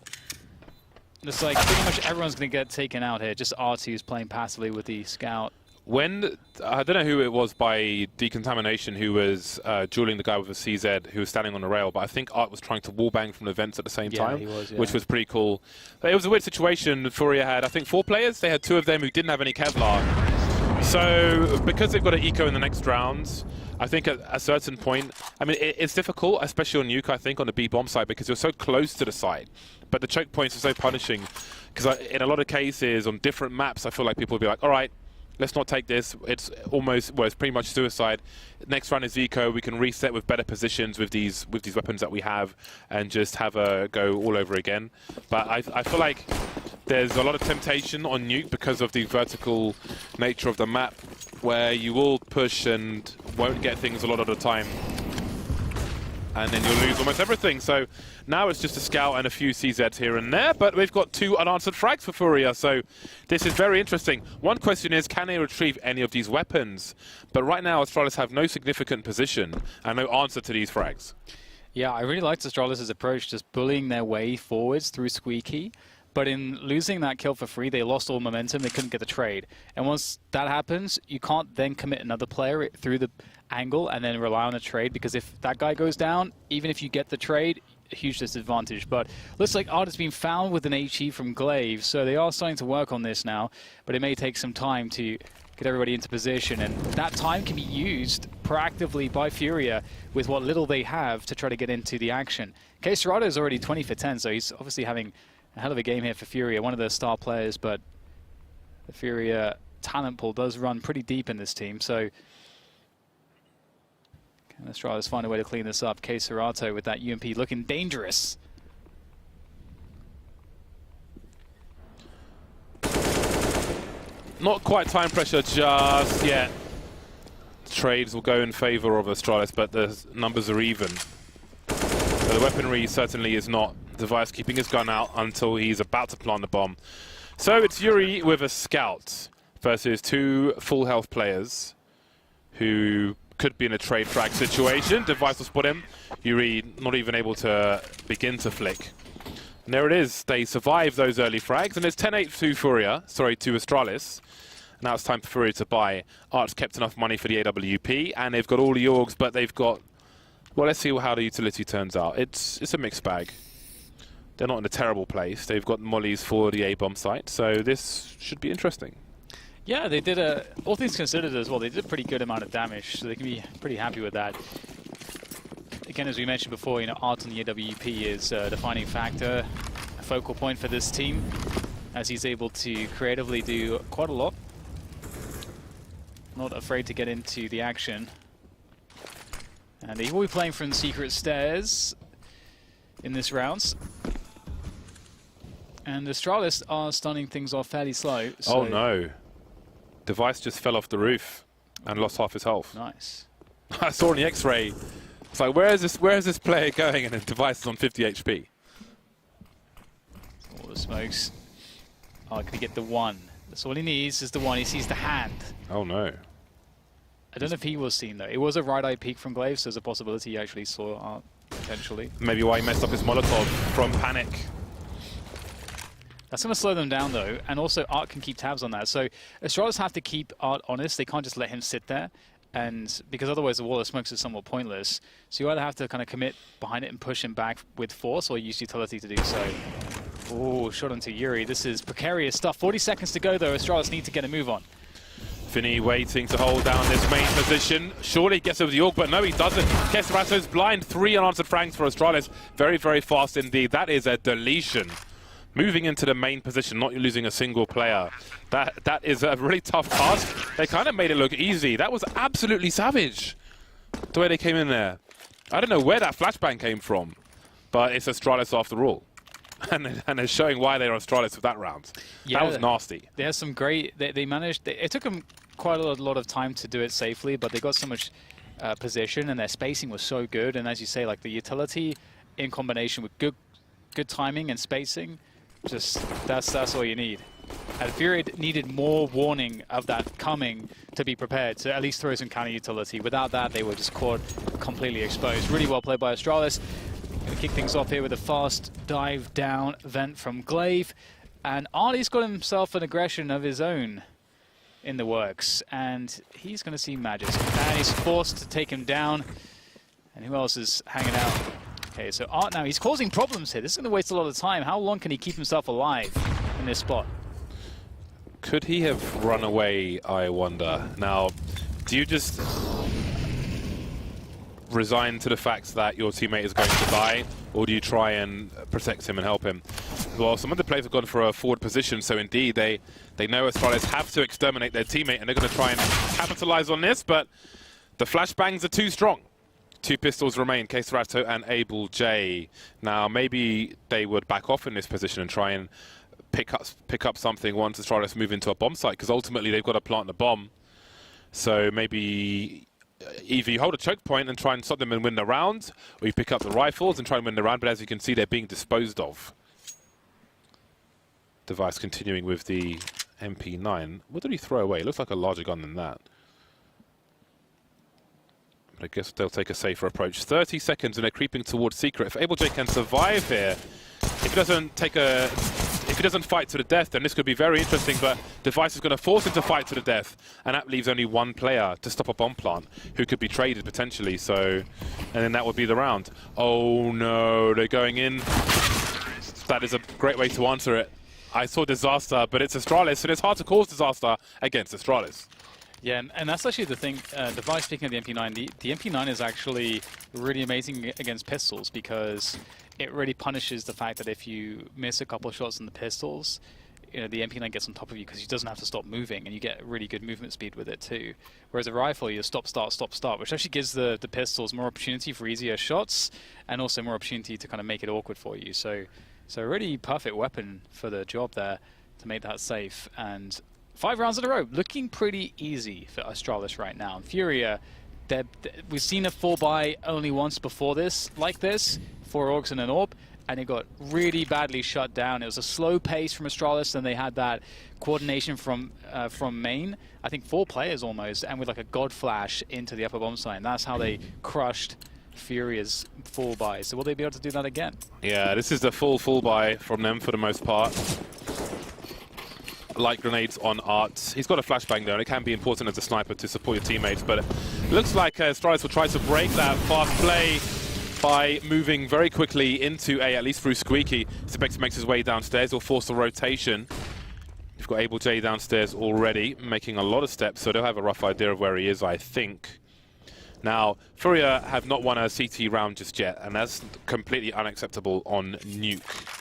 looks like pretty much everyone's going to get taken out here. Just R2 is playing passively with the scout. When, I don't know who it was by decontamination who was dueling the guy with a CZ who was standing on the rail, but I think Art was trying to wallbang from the vents at the same time, he was, which was pretty cool. But it was a weird situation. FURIA had, I think, 4 players. They had 2 of them who didn't have any Kevlar. So, because they've got an eco in the next round, I think at a certain point, I mean, it's difficult, especially on Nuke, I think, on the B bomb side, because you're so close to the site. But the choke points are so punishing, because in a lot of cases, on different maps, I feel like people will be like, all right, let's not take this. It's almost, well, it's pretty much suicide. Next round is eco. We can reset with better positions with these weapons that we have, and just have a go all over again. But I feel like there's a lot of temptation on Nuke because of the vertical nature of the map, where you will push and won't get things a lot of the time, and then you'll lose almost everything. So now it's just a scout and a few CZs here and there, but we've got 2 unanswered frags for FURIA, so this is very interesting. One question is, can they retrieve any of these weapons? But right now, Astralis have no significant position and no answer to these frags. Yeah, I really liked Astralis' approach, just bullying their way forwards through Squeaky. But in losing that kill for free, they lost all momentum. They couldn't get the trade. And once that happens, you can't then commit another player through the angle and then rely on a trade, because if that guy goes down, even if you get the trade, a huge disadvantage. But looks like Art has been found with an HE from Glaive, so they are starting to work on this now, but it may take some time to get everybody into position, and that time can be used proactively by FURIA with what little they have to try to get into the action. Keserato is already 20 for 10, so he's obviously having a hell of a game here for FURIA, one of their star players, but the FURIA talent pool does run pretty deep in this team, so let's try to find a way to clean this up. Keserato with that UMP looking dangerous. Not quite time pressure just yet. Trades will go in favor of Astralis, but the numbers are even. But the weaponry certainly is not. Device keeping his gun out until he's about to plant the bomb. So it's Yuri with a scout versus 2 full health players who could be in a trade frag situation. Device will spot him. Yuri not even able to begin to flick. And there it is. They survive those early frags, and it's 10-8 to FURIA, sorry, to Astralis. Now it's time for FURIA to buy. Art's kept enough money for the AWP, and they've got all the Yorgs, but they've got, well, let's see how the utility turns out. It's a mixed bag. They're not in a terrible place. They've got mollies for the A-bomb site, so this should be interesting. Yeah, they did all things considered as well, they did a pretty good amount of damage, so they can be pretty happy with that. Again, as we mentioned before, you know, Art on the AWP is a defining factor, a focal point for this team, as he's able to creatively do quite a lot. Not afraid to get into the action. And he will be playing from secret stairs in this round. And Astralis are starting things off fairly slow. So oh no. Device just fell off the roof and lost half his health. Nice. I saw in the X-ray. It's like, where is this player going? And the Device is on 50 HP. All the smokes. Oh, can he get the 1? That's all he needs is the 1. He sees the hand. Oh no. I don't know if he was seen though. It was a right eye peek from Glaive, so there's a possibility he actually saw Art potentially. Maybe why he messed up his Molotov from panic. That's going to slow them down though, and also Art can keep tabs on that. So Astralis have to keep Art honest. They can't just let him sit there, and because otherwise the wall of smokes is somewhat pointless. So you either have to kind of commit behind it and push him back with force, or use utility to do so. Oh, shot onto Yuri. This is precarious stuff. 40 seconds to go, though. Astralis need to get a move on. Finny waiting to hold down this main position. Surely he gets over the Org, but no, he doesn't. Kesserato's blind. 3 unanswered frags for Astralis. Very, very fast indeed. That is a deletion. Moving into the main position, not losing a single player. That is a really tough task. They kind of made it look easy. That was absolutely savage, the way they came in there. I don't know where that flashbang came from, but it's Astralis after all. And they're showing why they're Astralis with that round. Yeah, that was nasty. There's some great... They managed... It took them quite a lot of time to do it safely, but they got so much position, and their spacing was so good. And as you say, like the utility in combination with good timing and spacing, just that's all you need. And FURIA needed more warning of that coming to be prepared to at least throw some counter utility. Without that, they were just caught completely exposed. Really well played by Astralis. Going to kick things off here with a fast dive down vent from Glaive. And Artie's got himself an aggression of his own in the works. And he's going to see Magic. And he's forced to take him down. And who else is hanging out? Okay, so Art now, he's causing problems here. This is going to waste a lot of time. How long can he keep himself alive in this spot? Could he have run away, I wonder? Now, do you just resign to the fact that your teammate is going to die, or do you try and protect him and help him? Well, some of the players have gone for a forward position, so indeed they know Astralis have to exterminate their teammate, and they're going to try and capitalize on this, but the flashbangs are too strong. 2 pistols remain, Keserato and Able J. Now, maybe they would back off in this position and try and pick up something once Astralis move into a bomb site, because ultimately they've got to plant the bomb. So maybe either you hold a choke point and try and stop them and win the round, or you pick up the rifles and try and win the round, but as you can see, they're being disposed of. Device continuing with the MP9. What did he throw away? It looks like a larger gun than that. I guess they'll take a safer approach. 30 seconds and they're creeping towards Secret. If Able J can survive here, if he doesn't fight to the death, then this could be very interesting, but Device is going to force him to fight to the death, and that leaves only 1 player to stop a bomb plant, who could be traded potentially, so... And then that would be the round. Oh no, they're going in. That is a great way to answer it. I saw disaster, but it's Astralis, and it's hard to cause disaster against Astralis. Yeah, and that's actually the thing. Device, speaking of the MP9, the MP9 is actually really amazing against pistols, because it really punishes the fact that if you miss a couple of shots in the pistols, you know, the MP9 gets on top of you because he doesn't have to stop moving, and you get really good movement speed with it too. Whereas a rifle, you stop, start, which actually gives the pistols more opportunity for easier shots, and also more opportunity to kind of make it awkward for you. So a really perfect weapon for the job there to make that safe. And 5 rounds in a row, looking pretty easy for Astralis right now. And FURIA, we've seen it fall by only once before this, like this, 4 Orgs and an Orb, and it got really badly shut down. It was a slow pace from Astralis, and they had that coordination from main. I think 4 players almost, and with like a god flash into the upper bomb site. And that's how they crushed FURIA's fall by. So will they be able to do that again? Yeah, this is the full buy from them for the most part. Light grenades on Art. He's got a flashbang though, and it can be important as a sniper to support your teammates, but it looks like Astralis will try to break that fast play by moving very quickly into A, at least through Squeaky. Spectre makes his way downstairs. He'll force a rotation. You've got Able J downstairs already, making a lot of steps, so they'll have a rough idea of where he is, I think. Now, FURIA have not won a CT round just yet, and that's completely unacceptable on Nuke.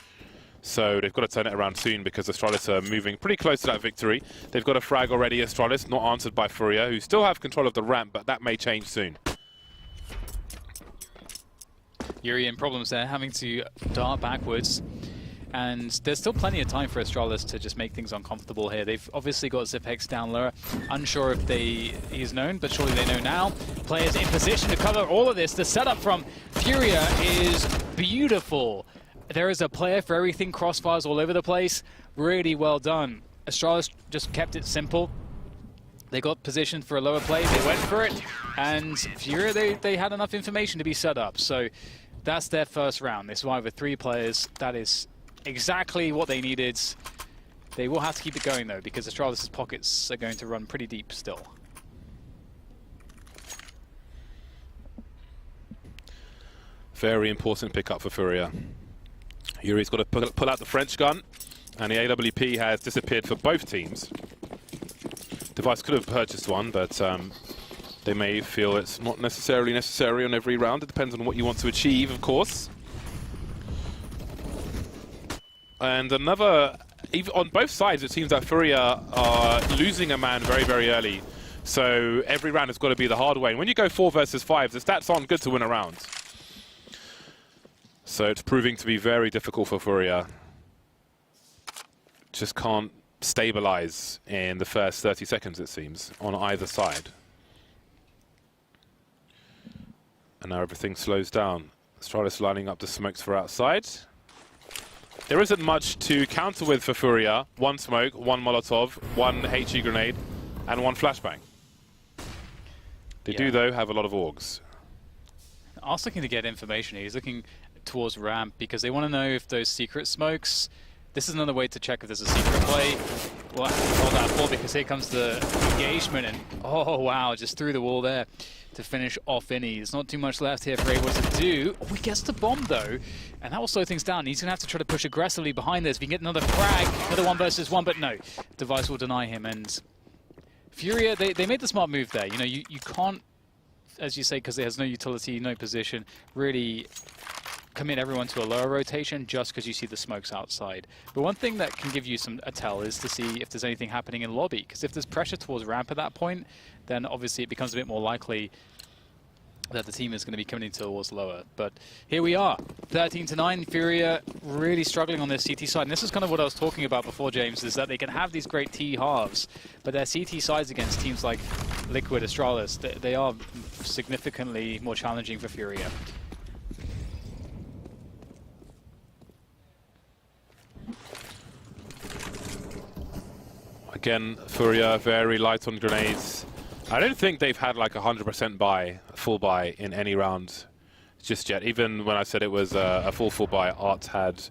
So they've got to turn it around soon, because Astralis are moving pretty close to that victory. They've got a frag already, Astralis, not answered by FURIA, who still have control of the ramp, but that may change soon. Yuri in problems there, having to dart backwards. And there's still plenty of time for Astralis to just make things uncomfortable here. They've obviously got Zipex down lower. Unsure if he's known, but surely they know now. Players in position to cover all of this. The setup from FURIA is beautiful. There is a player for everything, crossfires all over the place. Really well done. Astralis just kept it simple. They got positioned for a lower play, they went for it, and FURIA, they had enough information to be set up. So that's their first round. They survived with 3 players. That is exactly what they needed. They will have to keep it going though, because Astralis' pockets are going to run pretty deep still. Very important pickup for FURIA. Yuri's got to pull out the French gun, and the AWP has disappeared for both teams. Device could have purchased one, but they may feel it's not necessarily necessary on every round. It depends on what you want to achieve, of course. And another, even on both sides, it seems that FURIA are losing a man very, very early. So every round has got to be the hard way. And when you go 4 versus 5, the stats aren't good to win a round. So it's proving to be very difficult for FURIA. Just can't stabilize in the first 30 seconds, it seems, on either side. And now everything slows down. Astralis lining up the smokes for outside. There isn't much to counter with for FURIA. 1 smoke, 1 Molotov, 1 HE grenade, and 1 flashbang. They do, though, have a lot of augs. I was looking to get information here. He's looking towards ramp because they want to know if those secret smokes. This is another way to check if there's a secret play. Well, hold that for, because here comes the engagement, and oh wow, just through the wall there to finish off Innie. There's not too much left here for Able to do. Oh, he gets the bomb though, and that will slow things down. He's going to have to try to push aggressively behind this. If he can get another frag, another 1 versus 1, but no, Device will deny him. And FURIA, they made the smart move there. You know, you can't, as you say, because it has no utility, no position, really commit everyone to a lower rotation just because you see the smokes outside. But one thing that can give you a tell is to see if there's anything happening in lobby, because if there's pressure towards ramp at that point, then obviously it becomes a bit more likely that the team is going to be coming towards lower. But here we are, 13-9. FURIA really struggling on their CT side. And this is kind of what I was talking about before, James, is that they can have these great T halves, but their CT sides against teams like Liquid, Astralis, they are significantly more challenging for FURIA. Again, FURIA very light on grenades. I don't think they've had like 100% buy, full buy in any round just yet. Even when I said it was a full buy, Art had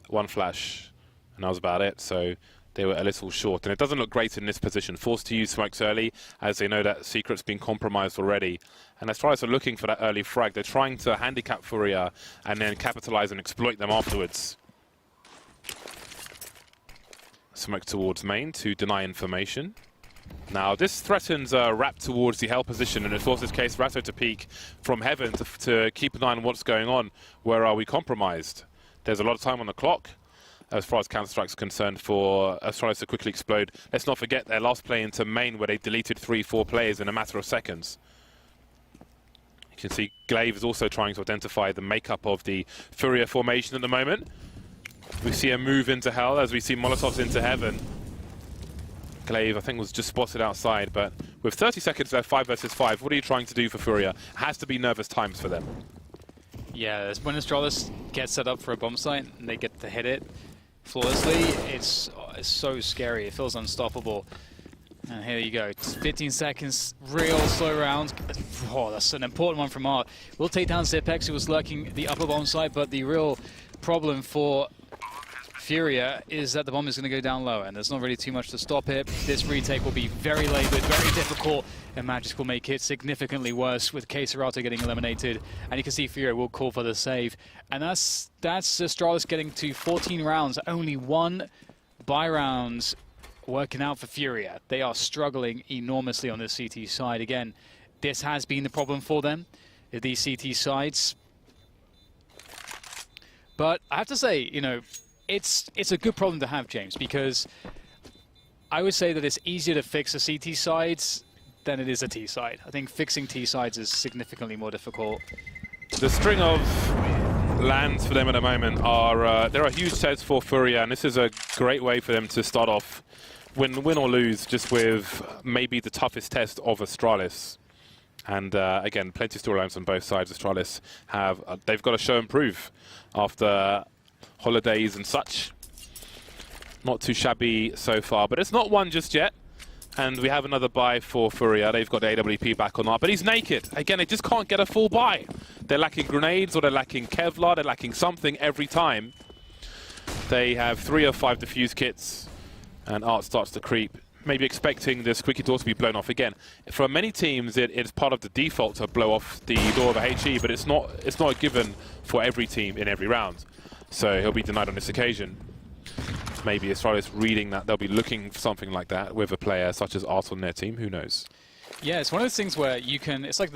1 flash, and that was about it. So they were a little short, and it doesn't look great in this position. Forced to use smokes early, as they know that Secret's been compromised already. And Astralis are looking for that early frag. They're trying to handicap FURIA and then capitalize and exploit them afterwards. Smoke towards main to deny information. Now this threatens Rap towards the hell position, and it forces Case Ratto to peek from heaven to keep an eye on what's going on. Where are we compromised? There's a lot of time on the clock as far as Counter-Strike's concerned for Astralis to quickly explode. Let's not forget their last play into main where they deleted 3-4 players in a matter of seconds. You can see Glaive is also trying to identify the makeup of the FURIA formation at the moment. We see a move into hell as we see Molotovs into heaven. Glaive, I think, was just spotted outside, but with 30 seconds left, 5 versus 5, what are you trying to do for FURIA? It has to be nervous times for them. Yeah, when Astralis gets set up for a bomb site and they get to hit it flawlessly, it's so scary. It feels unstoppable. And here you go, 15 seconds, real slow round. Oh, that's an important one from Art. We'll take down Zipex, who was lurking the upper bomb site, but the real problem for FURIA is that the bomb is going to go down lower, and there's not really too much to stop it. This retake will be very labored, very difficult, and Magic will make it significantly worse with K-Serato getting eliminated. And you can see FURIA will call for the save. And that's Astralis getting to 14 rounds, only 1 buy round working out for FURIA. They are struggling enormously on the CT side. Again, this has been the problem for them, these CT sides. But I have to say, you know, it's a good problem to have, James, because I would say that it's easier to fix a CT sides than it is a T side. I think fixing T sides is significantly more difficult. The string of lands for them at the moment are they're a huge test for FURIA, and this is a great way for them to start off, win or lose, just with maybe the toughest test of Astralis. And again, plenty of storylines on both sides. Astralis have they've got to show and prove after holidays and such. Not too shabby so far, but it's not won just yet. And we have another buy for FURIA. They've got the AWP back on that, but he's naked. Again, they just can't get a full buy. They're lacking grenades, or they're lacking Kevlar, they're lacking something every time. They have 3 of 5 defuse kits, and Art starts to creep. Maybe expecting this squeaky door to be blown off again. For many teams, it's part of the default to blow off the door of a HE, but it's not a given for every team in every round. So he'll be denied on this occasion. Maybe Astralis reading that they'll be looking for something like that with a player such as Art on their team. Who knows? Yeah, it's one of those things where you can, it's like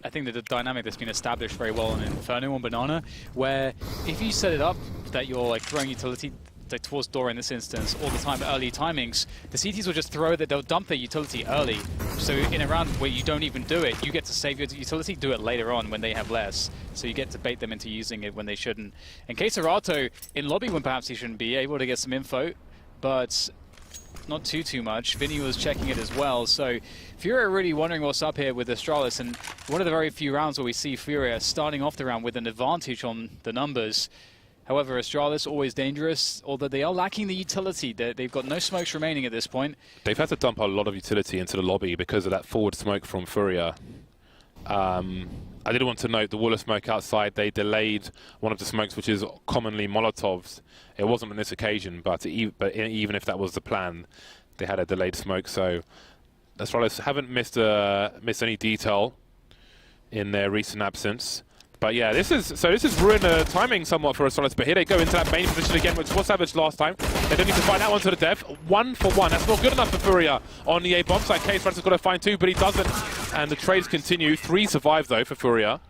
I think that the dynamic that's been established very well in Inferno on Banana, where if you set it up that you're like throwing utility like towards door in this instance all the time, early timings, the CTs will just they'll dump their utility early. So in a round where you don't even do it, you get to save your utility, do it later on when they have less. So you get to bait them into using it when they shouldn't. In case of Rato, in lobby when perhaps he shouldn't be, able to get some info, but not too much. Vinny was checking it as well. So Furia are really wondering what's up here with Astralis, and one of the very few rounds where we see Furia starting off the round with an advantage on the numbers. However, Astralis always dangerous, although they are lacking the utility. They've got no smokes remaining at this point. They've had to dump a lot of utility into the lobby because of that forward smoke from FURIA. I did want to note the wall of smoke outside. They delayed one of the smokes, which is commonly Molotovs. It wasn't on this occasion, but even if that was the plan, they had a delayed smoke. So Astralis haven't missed any detail in their recent absence. But yeah, this is ruined the timing somewhat for Astralis. But here they go into that main position again, which was savaged last time. They don't need to find that one to the death. 1 for 1. That's not good enough for FURIA on the A bomb site. Case has got to find 2, but he doesn't. And the trades continue. 3 survive though for FURIA.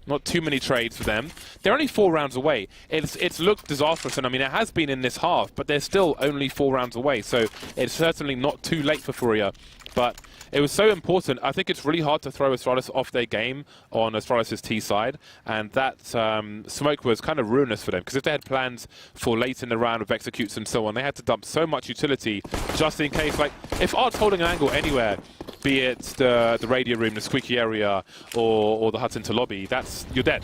Not too many trades for them. They're only 4 rounds away. It's looked disastrous, and I mean it has been in this half, but they're still only 4 rounds away. So it's certainly not too late for FURIA. But it was so important. I think it's really hard to throw Astralis off their game on Astralis' T side, and that smoke was kind of ruinous for them, because if they had plans for late in the round with executes and so on, they had to dump so much utility just in case. Like, if Art's holding an angle anywhere, be it the radio room, the squeaky area, or the hut into lobby, you're dead.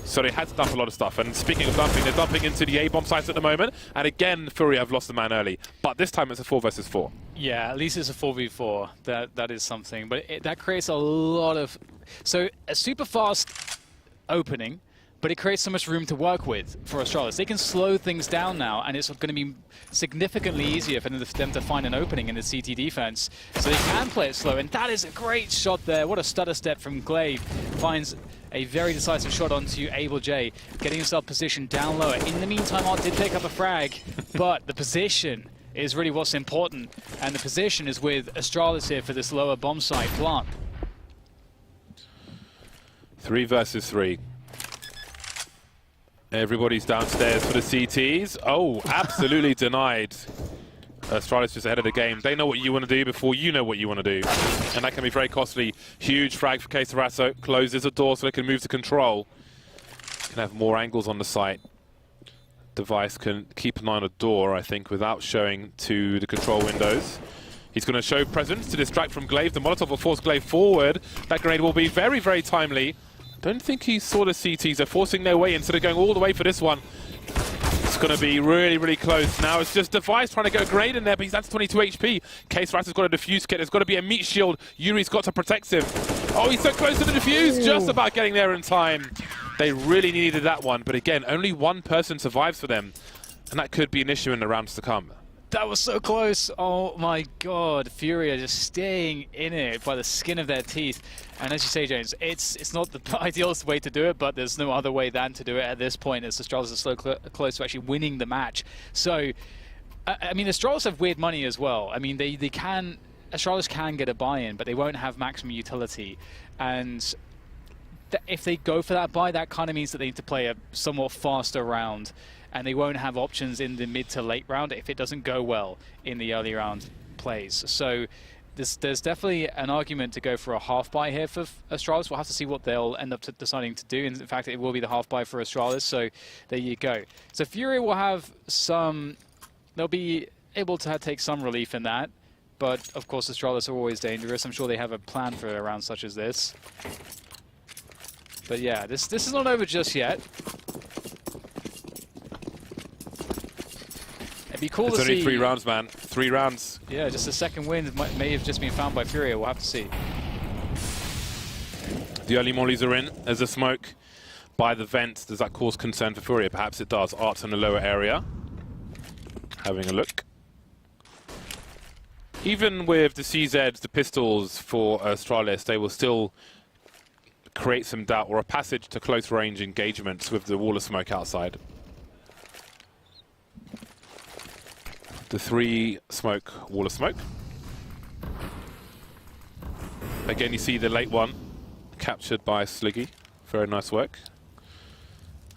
So they had to dump a lot of stuff. And speaking of dumping, they're dumping into the A-bomb sites at the moment. And again, FURIA have lost a man early. But this time it's a 4 versus 4. Yeah, at least it's a 4v4. That is something. But that creates a lot of... So a super fast opening, but it creates so much room to work with for Astralis. They can slow things down now, and it's going to be significantly easier for them to find an opening in the CT defense. So they can play it slow, and that is a great shot there. What a stutter step from Glaive. Finds a very decisive shot onto Able J, getting himself positioned down lower. In the meantime, Art did pick up a frag, but the position is really what's important, and the position is with Astralis here for this lower bomb site plant. 3 versus 3. Everybody's downstairs for the CTs. Oh, absolutely denied. Astralis just ahead of the game. They know what you want to do before you know what you want to do. And that can be very costly. Huge frag for Queserato. Closes the door so they can move to control. Can have more angles on the site. Device can keep an eye on a door, I think, without showing to the control windows. He's going to show presence to distract from Glaive. The Molotov will force Glaive forward. That grenade will be very, very timely. Don't think he saw the CTs. They're forcing their way instead of going all the way for this one. It's going to be really, really close. Now it's just Device trying to go grenade in there, but he's down to 22 HP. Queserato got a defuse kit. There's got to be a meat shield. Yuri's got to protect him. Oh, he's so close to the defuse. Just about getting there in time. They really needed that one. But again, only one person survives for them. And that could be an issue in the rounds to come. That was so close. Oh my god. FURIA just staying in it by the skin of their teeth. And as you say, James, it's not the ideal way to do it, but there's no other way than to do it at this point, as Astralis are so close to actually winning the match. So, I mean, Astralis have weird money as well. I mean, Astralis can get a buy-in, but they won't have maximum utility. And if they go for that buy, that kind of means that they need to play a somewhat faster round. And they won't have options in the mid to late round if it doesn't go well in the early round plays. So there's definitely an argument to go for a half buy here for Astralis. We'll have to see what they'll end up deciding to do. In fact, it will be the half buy for Astralis, so there you go. So FURIA will have they'll be able to take some relief in that. But of course, Astralis are always dangerous. I'm sure they have a plan for a round such as this. But yeah, this is not over just yet. It'd be cool to see. It's only 3 rounds, man. 3 rounds. Yeah, just a second win may have just been found by FURIA. We'll have to see. The early mollies are in. There's a smoke by the vent. Does that cause concern for FURIA? Perhaps it does. Art's in the lower area. Having a look. Even with the CZs, the pistols for Astralis, they will still create some doubt or a passage to close range engagements with the wall of smoke outside. The 3 smoke, wall of smoke. Again, you see the late one captured by Sliggy. Very nice work.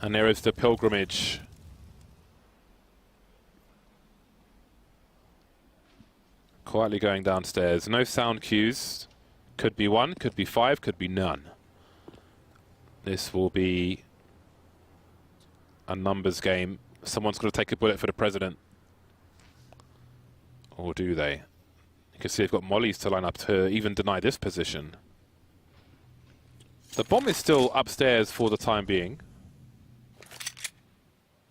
And there is the pilgrimage. Quietly going downstairs. No sound cues. Could be 1, could be 5, could be none. This will be a numbers game. Someone's going to take a bullet for the president. Or do they? You can see they've got mollies to line up to even deny this position. The bomb is still upstairs for the time being.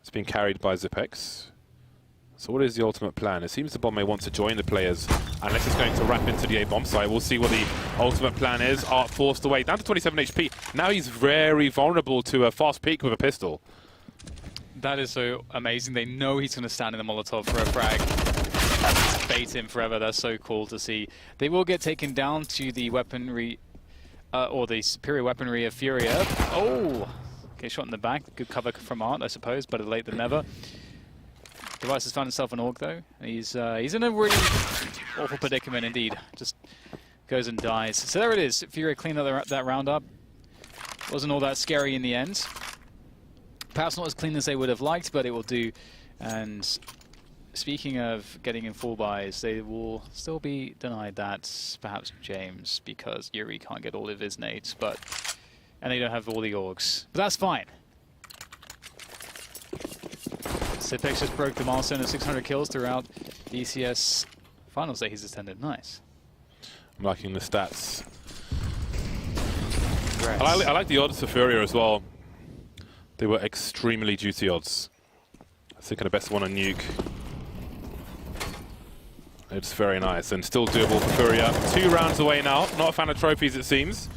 It's being carried by Zipex. So what is the ultimate plan? It seems the bomb may want to join the players, unless it's going to wrap into the A bomb site. We'll see what the ultimate plan is. Art forced away, down to 27 HP. Now he's very vulnerable to a fast peek with a pistol. That is so amazing. They know he's going to stand in the Molotov for a frag. Bait him forever. That's so cool to see. They will get taken down to the weaponry, or the superior weaponry of FURIA. Oh! Okay, shot in the back. Good cover from Art, I suppose. Better late than never. Device has found himself an AUG though. He's in a really awful predicament indeed. Just goes and dies. So there it is. FURIA cleaned that round up. Wasn't all that scary in the end. Perhaps not as clean as they would have liked, but it will do. And speaking of getting in full buys, they will still be denied that. Perhaps James, because Yuri can't get all of his nades, and they don't have all the AUGs. But that's fine. Zipex just broke the milestone of 600 kills throughout the ECS finals that he's attended. Nice. I'm liking the stats. I like the odds for FURIA as well. They were extremely juicy odds. I think the best one on Nuke. It's very nice and still doable for FURIA. 2 rounds away now. Not a fan of trophies, it seems.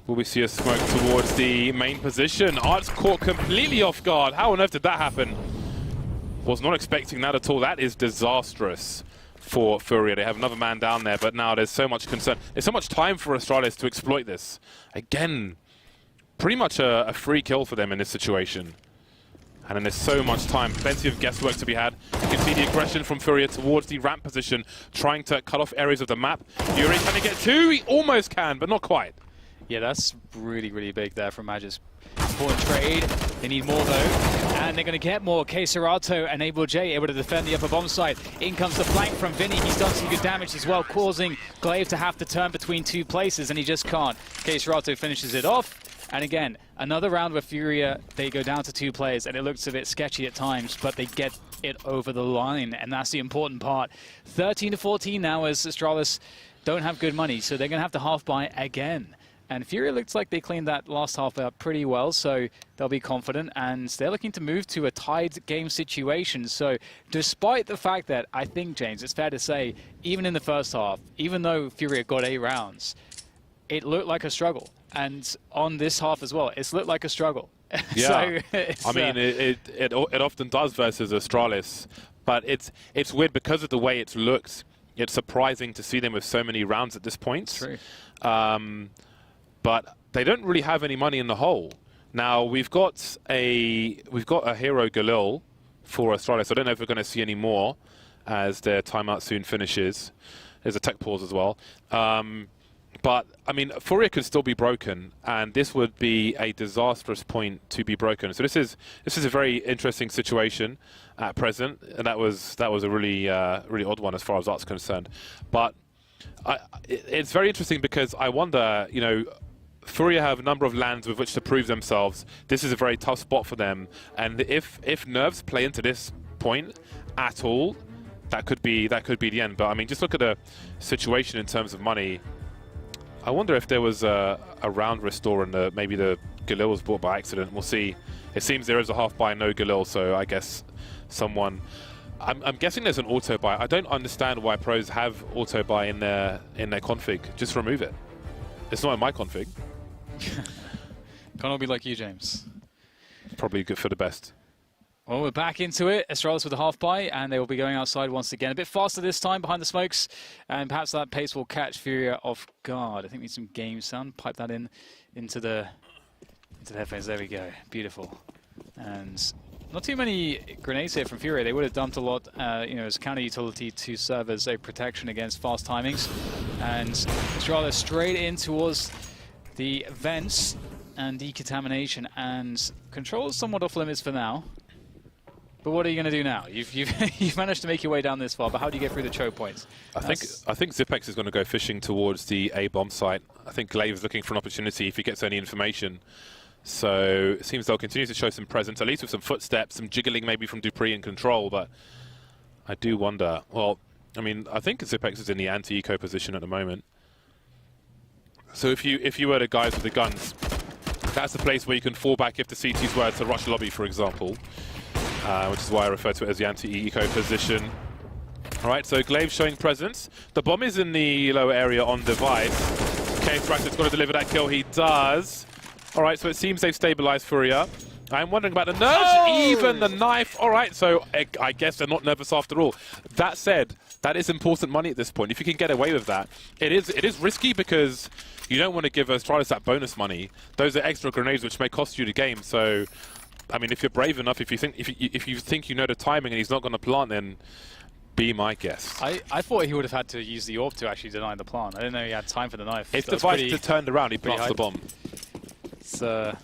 Will we see a smoke towards the main position? Art's caught completely off guard. How on earth did that happen? Was not expecting that at all. That is disastrous for FURIA. They have another man down there, but now there's so much concern. There's so much time for Astralis to exploit this. Again, pretty much a free kill for them in this situation. And then there's so much time, plenty of guesswork to be had. You can see the aggression from FURIA towards the ramp position, trying to cut off areas of the map. Yuri, can he get 2? He almost can, but not quite. Yeah, that's really, really big there from Magis. Important trade. They need more, though. And they're going to get more. Serato and Able J able to defend the upper bomb side. In comes the flank from Vinny. He's done some good damage as well, causing Glaive to have to turn between 2 places, and he just can't. Serato finishes it off. And again, another round where FURIA, they go down to 2 players, and it looks a bit sketchy at times, but they get it over the line, and that's the important part. 13-14 now as Astralis don't have good money, so they're going to have to half-buy again. And FURIA looks like they cleaned that last half up pretty well, so they'll be confident. And they're looking to move to a tied game situation. So despite the fact that I think, James, it's fair to say, even in the first half, even though FURIA got 8 rounds, it looked like a struggle. And on this half as well, it's looked like a struggle. Yeah, so I mean, it often does versus Astralis. But it's weird because of the way it's looked. It's surprising to see them with so many rounds at this point. True. But they don't really have any money in the hole. Now we've got a hero Galil for Astralis. I don't know if we're going to see any more as their timeout soon finishes. There's a tech pause as well. But I mean, FURIA could still be broken, and this would be a disastrous point to be broken. So this is a very interesting situation at present, and that was a really really odd one as far as Art's concerned. But it's very interesting because I wonder, you know, FURIA have a number of lands with which to prove themselves. This is a very tough spot for them, and if nerves play into this point at all, that could be the end. But I mean, just look at the situation in terms of money. I wonder if there was a round restore and maybe the Galil was bought by accident. We'll see. It seems there is a half buy, no Galil, so I guess someone. I'm guessing there's an auto buy. I don't understand why pros have auto buy in their config. Just remove it. It's not in my config. Can't all be like you, James. Probably good for the best. Well, we're back into it. Astralis with a half buy, and they will be going outside once again. A bit faster this time behind the smokes, and perhaps that pace will catch FURIA off guard. I think we need some game sound. Pipe that into the headphones. There we go. Beautiful. And Not too many grenades here from FURIA. They would have dumped a lot, as counter utility to serve as a protection against fast timings. And Astralis straight in towards the vents and decontamination, and control is somewhat off limits for now. But what are you going to do now? You've managed to make your way down this far, but how do you get through the choke points? I think Zipex is going to go fishing towards the A bomb site. I think Glaive is looking for an opportunity if he gets any information. So it seems they'll continue to show some presence, at least with some footsteps, some jiggling maybe from Dupree in control. But I do wonder. Well, I mean, I think Zipex is in the anti-eco position at the moment. So if you were the guys with the guns, that's the place where you can fall back if the CTs were to rush lobby, for example, which is why I refer to it as the anti-eco position. All right, so Glaive showing presence. The bomb is in the lower area on device. Case Ratchet's got to deliver that kill. He does. All right, so it seems they've stabilized FURIA. I'm wondering about the nerves, even the knife. All right, so I guess they're not nervous after all. That said, that is important money at this point. If you can get away with that, it is risky because you don't want to give Astralis that bonus money. Those are extra grenades which may cost you the game. So, I mean, if you're brave enough, if you think you know the timing and he's not going to plant, then be my guest. I thought he would have had to use the AWP to actually deny the plant. I didn't know he had time for the knife. If the device had turned around, he plants the bomb. It's, well,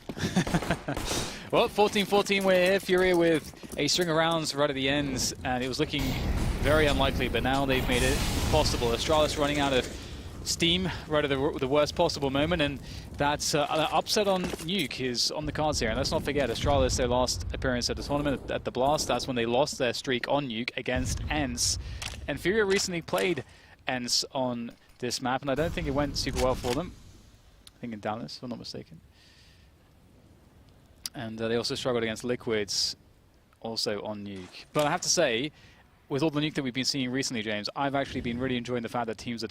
14-14 we're here. FURIA with a string of rounds right at the end, and it was looking very unlikely, but now they've made it possible. Astralis running out of steam right at the worst possible moment, and that's an upset on Nuke is on the cards here. And let's not forget, Astralis, their last appearance at the tournament at the Blast, that's when they lost their streak on Nuke against ENCE. And FURIA recently played ENCE on this map, and I don't think it went super well for them. I think in Dallas, if I'm not mistaken. And they also struggled against Liquids, also on Nuke. But I have to say, with all the Nuke that we've been seeing recently, James, I've actually been really enjoying the fact that teams are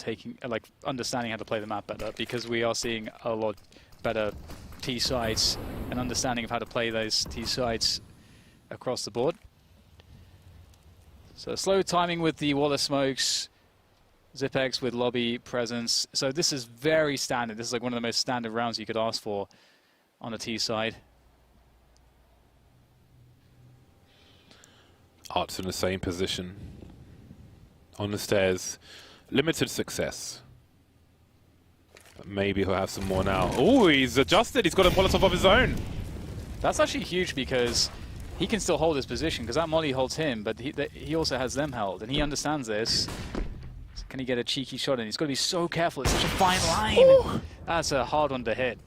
understanding how to play the map better, because we are seeing a lot better T sites and understanding of how to play those T sites across the board. So slow timing with the wall of smokes, Zipex with lobby presence. So this is very standard. This is like one of the most standard rounds you could ask for on the T side. Art's in the same position. On the stairs. Limited success. But maybe he'll have some more now. Oh, he's adjusted. He's got a Molotov of his own. That's actually huge because he can still hold his position, because that molly holds him, but he also has them held, and he understands this. So can he get a cheeky shot in? He's got to be so careful. It's such a fine line. Ooh. That's a hard one to hit.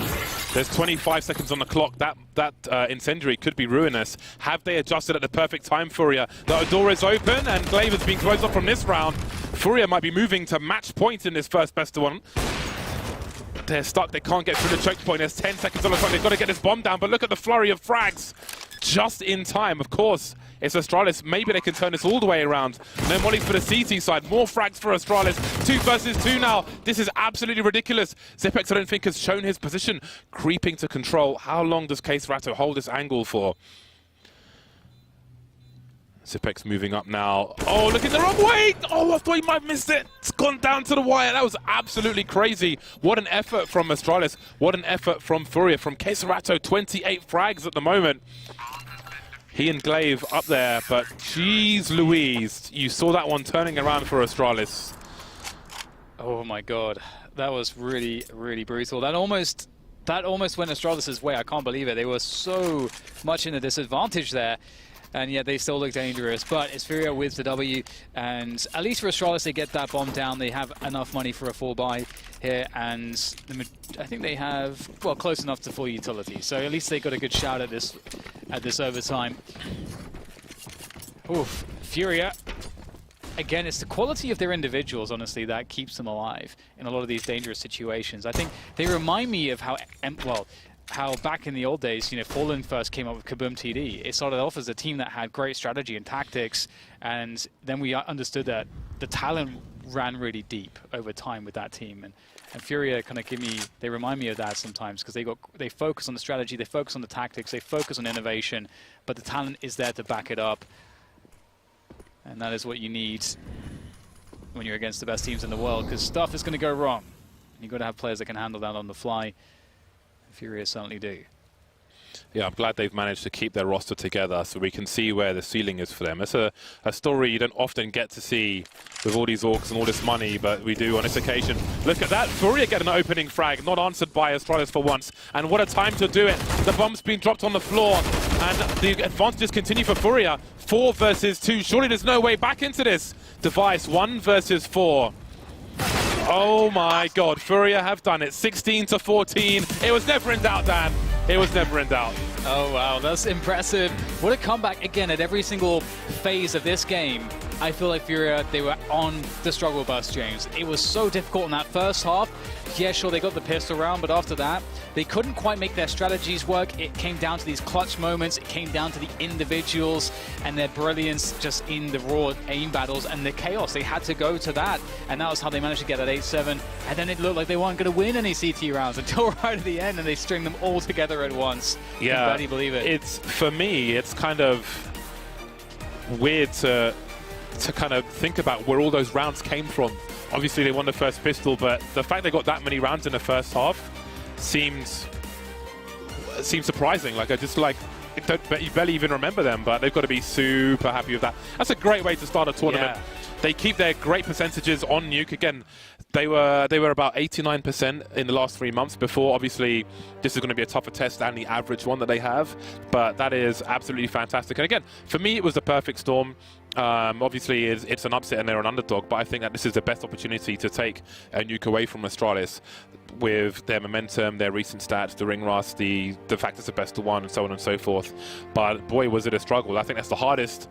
There's 25 seconds on the clock. That incendiary could be ruinous. Have they adjusted at the perfect time, FURIA? The door is open, and Glaive has been closed off from this round. FURIA might be moving to match point in this first best of one. They're stuck. They can't get through the choke point. There's 10 seconds on the clock. They've got to get this bomb down, but look at the flurry of frags. Just in time, of course. It's Astralis. Maybe they can turn this all the way around. No mollies for the CT side. More frags for Astralis. 2 versus 2 now. This is absolutely ridiculous. Zipex, I don't think, has shown his position. Creeping to control. How long does Case Ratto hold this angle for? Zipex moving up now. Oh, look at the wrong way! Oh, I thought he might have missed it. It's gone down to the wire. That was absolutely crazy. What an effort from Astralis. What an effort from FURIA. From Case Ratto, 28 frags at the moment. He and Glaive up there, but jeez Louise, you saw that one turning around for Astralis. Oh my god, that was really, really brutal. That almost went Astralis' way. I can't believe it. They were so much in a disadvantage there, and yet they still look dangerous. But it's FURIA with the W, and at least for Astralis, they get that bomb down. They have enough money for a full buy here, and I think they have, well, close enough to full utility. So at least they got a good shout at this overtime. Oof, FURIA. Again, it's the quality of their individuals, honestly, that keeps them alive in a lot of these dangerous situations. I think they remind me of how back in the old days, Fallen first came up with Kaboom TD. It started off as a team that had great strategy and tactics, and then we understood that the talent ran really deep over time with that team. And FURIA kind of they remind me of that sometimes, because they focus on the strategy, they focus on the tactics, they focus on innovation, but the talent is there to back it up. And that is what you need when you're against the best teams in the world, because stuff is going to go wrong. You've got to have players that can handle that on the fly. FURIA certainly do. yeah, I'm glad they've managed to keep their roster together so we can see where the ceiling is for them. It's a story you don't often get to see with all these orcs and all this money, but we do on this occasion. Look at that. FURIA get an opening frag, not answered by Astralis for once. And what a time to do it. The bomb's been dropped on the floor, and the advantages continue for FURIA. 4 versus 2. Surely there's no way back into this. Device 1 versus 4. Oh my god, FURIA have done it. 16 to 14. It was never in doubt, Dan. It was never in doubt. Oh wow, that's impressive. What a comeback again at every single phase of this game. I feel like FURIA, they were on the struggle bus, James. It was so difficult in that first half. Yeah, sure, they got the pistol round, but after that, they couldn't quite make their strategies work. It came down to these clutch moments. It came down to the individuals and their brilliance just in the raw aim battles and the chaos. They had to go to that, and that was how they managed to get that 8-7. And then it looked like they weren't going to win any CT rounds until right at the end, and they string them all together at once. Yeah, can barely believe it. It's, for me, it's kind of weird to kind of think about where all those rounds came from. Obviously, they won the first pistol, but the fact they got that many rounds in the first half seems surprising. Like, you barely even remember them, but they've got to be super happy with that. That's a great way to start a tournament. Yeah. They keep their great percentages on Nuke. Again, they were about 89% in the last 3 months before. Obviously, this is going to be a tougher test than the average one that they have, but that is absolutely fantastic. And again, for me, it was the perfect storm. Obviously, it's an upset and they're an underdog, but I think that this is the best opportunity to take a Nuke away from Astralis with their momentum, their recent stats, the ring rust, the fact it's the best of one, and so on and so forth. But boy, was it a struggle. I think that's the hardest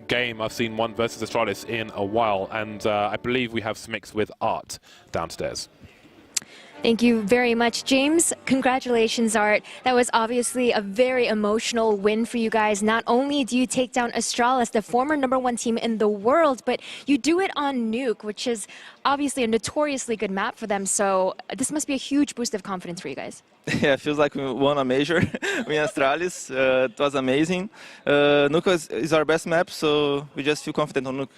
game I've seen one versus Astralis in a while, and I believe we have some mix with Art downstairs. Thank you very much, James. Congratulations, Art. That was obviously a very emotional win for you guys. Not only do you take down Astralis, the former #1 team in the world, but you do it on Nuke, which is obviously a notoriously good map for them. So this must be a huge boost of confidence for you guys. Yeah, it feels like we won a major with Astralis. It was amazing. Nuke is our best map, so we just feel confident on Nuke.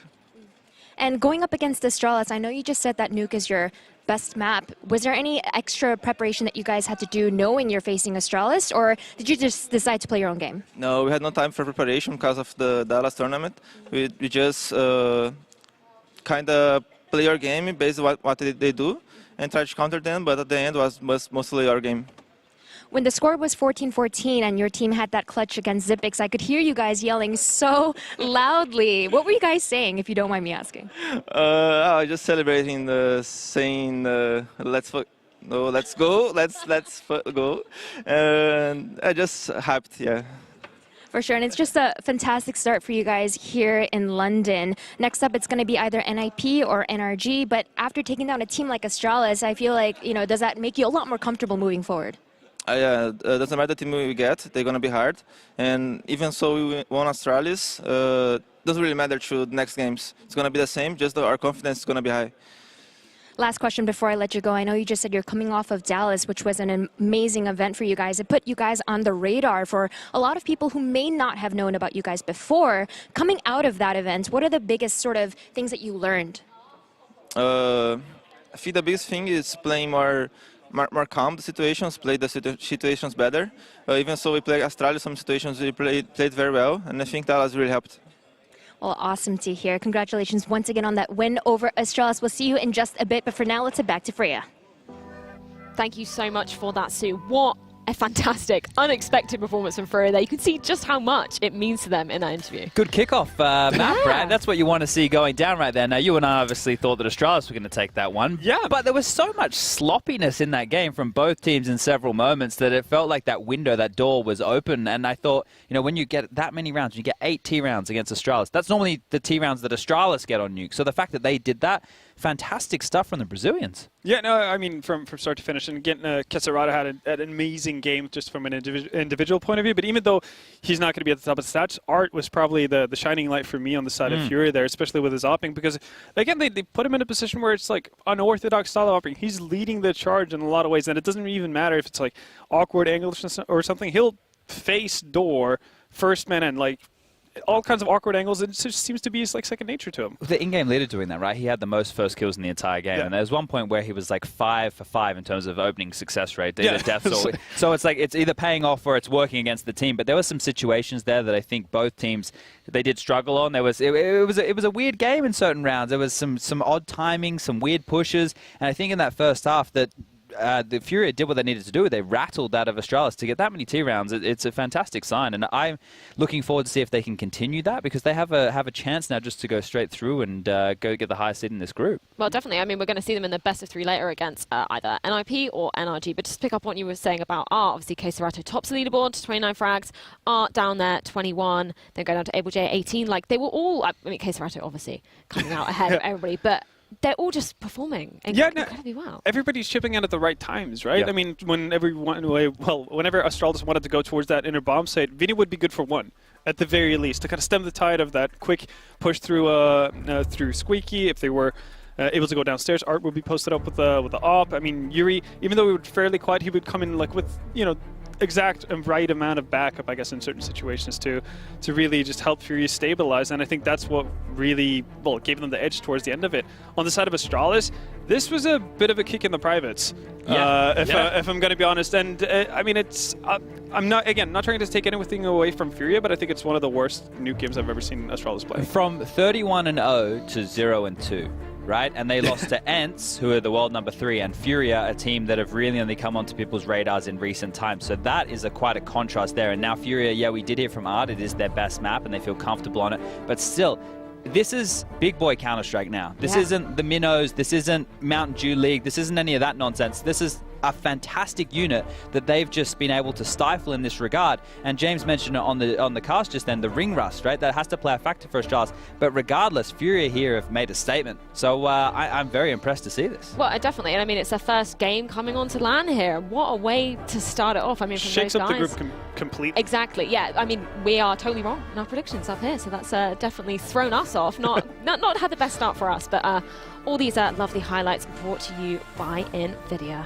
And going up against Astralis, I know you just said that Nuke is your best map. Was there any extra preparation that you guys had to do knowing you're facing Astralis, or did you just decide to play your own game? No, we had no time for preparation because of the Dallas tournament. We just kind of play our game based on what they do and try to counter them, but at the end was mostly our game. When the score was 14-14 and your team had that clutch against Zipix, I could hear you guys yelling so loudly. What were you guys saying, if you don't mind me asking? I was just celebrating, saying, let's go, let's go. And I just hyped, yeah. For sure, and it's just a fantastic start for you guys here in London. Next up, it's going to be either NIP or NRG, but after taking down a team like Astralis, I feel like, does that make you a lot more comfortable moving forward? Yeah, doesn't matter the team we get, they're going to be hard. And even so we won Astralis, doesn't really matter to the next games. It's going to be the same, just our confidence is going to be high. Last question before I let you go. I know you just said you're coming off of Dallas, which was an amazing event for you guys. It put you guys on the radar for a lot of people who may not have known about you guys before. Coming out of that event, what are the biggest sort of things that you learned? I think the biggest thing is playing more calm the situations, play the situations better. Even so, we play Astralis, some situations we played very well, and I think that has really helped. Well, awesome to hear. Congratulations once again on that win over Astralis. We'll see you in just a bit, but for now, let's head back to FURIA. Thank you so much for that, Sue. What a fantastic, unexpected performance from FURIA there. You can see just how much it means to them in that interview. Good kickoff, Matt, Brad. That's what you want to see going down right there. Now, you and I obviously thought that Astralis were going to take that one. Yeah. But there was so much sloppiness in that game from both teams in several moments that it felt like that window, that door was open. And I thought, when you get that many rounds, you get 8 T rounds against Astralis. That's normally the T rounds that Astralis get on Nuke. So the fact that they did that, fantastic stuff from the Brazilians. Yeah, no, I mean, from start to finish, and again, Kesarada had an amazing game just from an individual point of view, but even though he's not going to be at the top of the stats, Art was probably the shining light for me on the side of FURIA there, especially with his opping, because, again, they put him in a position where it's like unorthodox style of opping. He's leading the charge in a lot of ways, and it doesn't even matter if it's like awkward anglishness or something. He'll face door, first man in, like, all kinds of awkward angles. It just seems to be like second nature to him. The in-game leader doing that, right? He had the most first kills in the entire game, and there was one point where he was like 5 for 5 in terms of opening success rate, either deaths or... So it's like it's either paying off or it's working against the team. But there were some situations there that I think both teams they did struggle on. There was it was a weird game in certain rounds. There was some odd timing, some weird pushes, and I think in that first half that. The FURIA did what they needed to do. They rattled out of Astralis to get that many T rounds. It's a fantastic sign, and I'm looking forward to see if they can continue that because they have a chance now just to go straight through and go get the highest seed in this group. Well, definitely. I mean, we're going to see them in the best of 3 later against either NIP or NRG. But just to pick up on what you were saying about Art, obviously csgootv tops the leaderboard, 29 frags. Art down there, 21. Then go down to Able J, 18. Like they were all. I mean, csgootv obviously coming out ahead of everybody, but. They're all just performing incredibly well. Everybody's chipping in at the right times, right? I mean, whenever Astralis wanted to go towards that inner bomb site, Vinny would be good for one, at the very least, to kind of stem the tide of that quick push through through Squeaky. If they were able to go downstairs, Art would be posted up with the op. I mean, Yuri, even though he would fairly quiet, he would come in like with exact and right amount of backup, I guess, in certain situations to really just help FURIA stabilize. And I think that's what really, gave them the edge towards the end of it. On the side of Astralis, this was a bit of a kick in the privates, if I'm going to be honest. And I mean, I'm not trying to take anything away from FURIA, but I think it's one of the worst Nuke games I've ever seen Astralis play. From 31-0 to 0-2. Right, and they lost to ENCE, who are the world number 3, and FURIA, a team that have really only come onto people's radars in recent times. So that is quite a contrast there. And now FURIA, we did hear from Art, it is their best map, and they feel comfortable on it. But still, this is big boy Counter-Strike now. This isn't the Minnows, this isn't Mountain Dew League, this isn't any of that nonsense. This is a fantastic unit that they've just been able to stifle in this regard. And James mentioned it on the cast just then, the ring rust, right? That has to play a factor for Astralis. But regardless, FURIA here have made a statement. So I'm very impressed to see this. Well, definitely. And I mean, it's their first game coming onto LAN here. What a way to start it off. I mean, from shakes those up guys. the group completely. Exactly. Yeah. I mean, we are totally wrong in our predictions up here. So that's definitely thrown us off. Not had the best start for us, but all these lovely highlights brought to you by NVIDIA.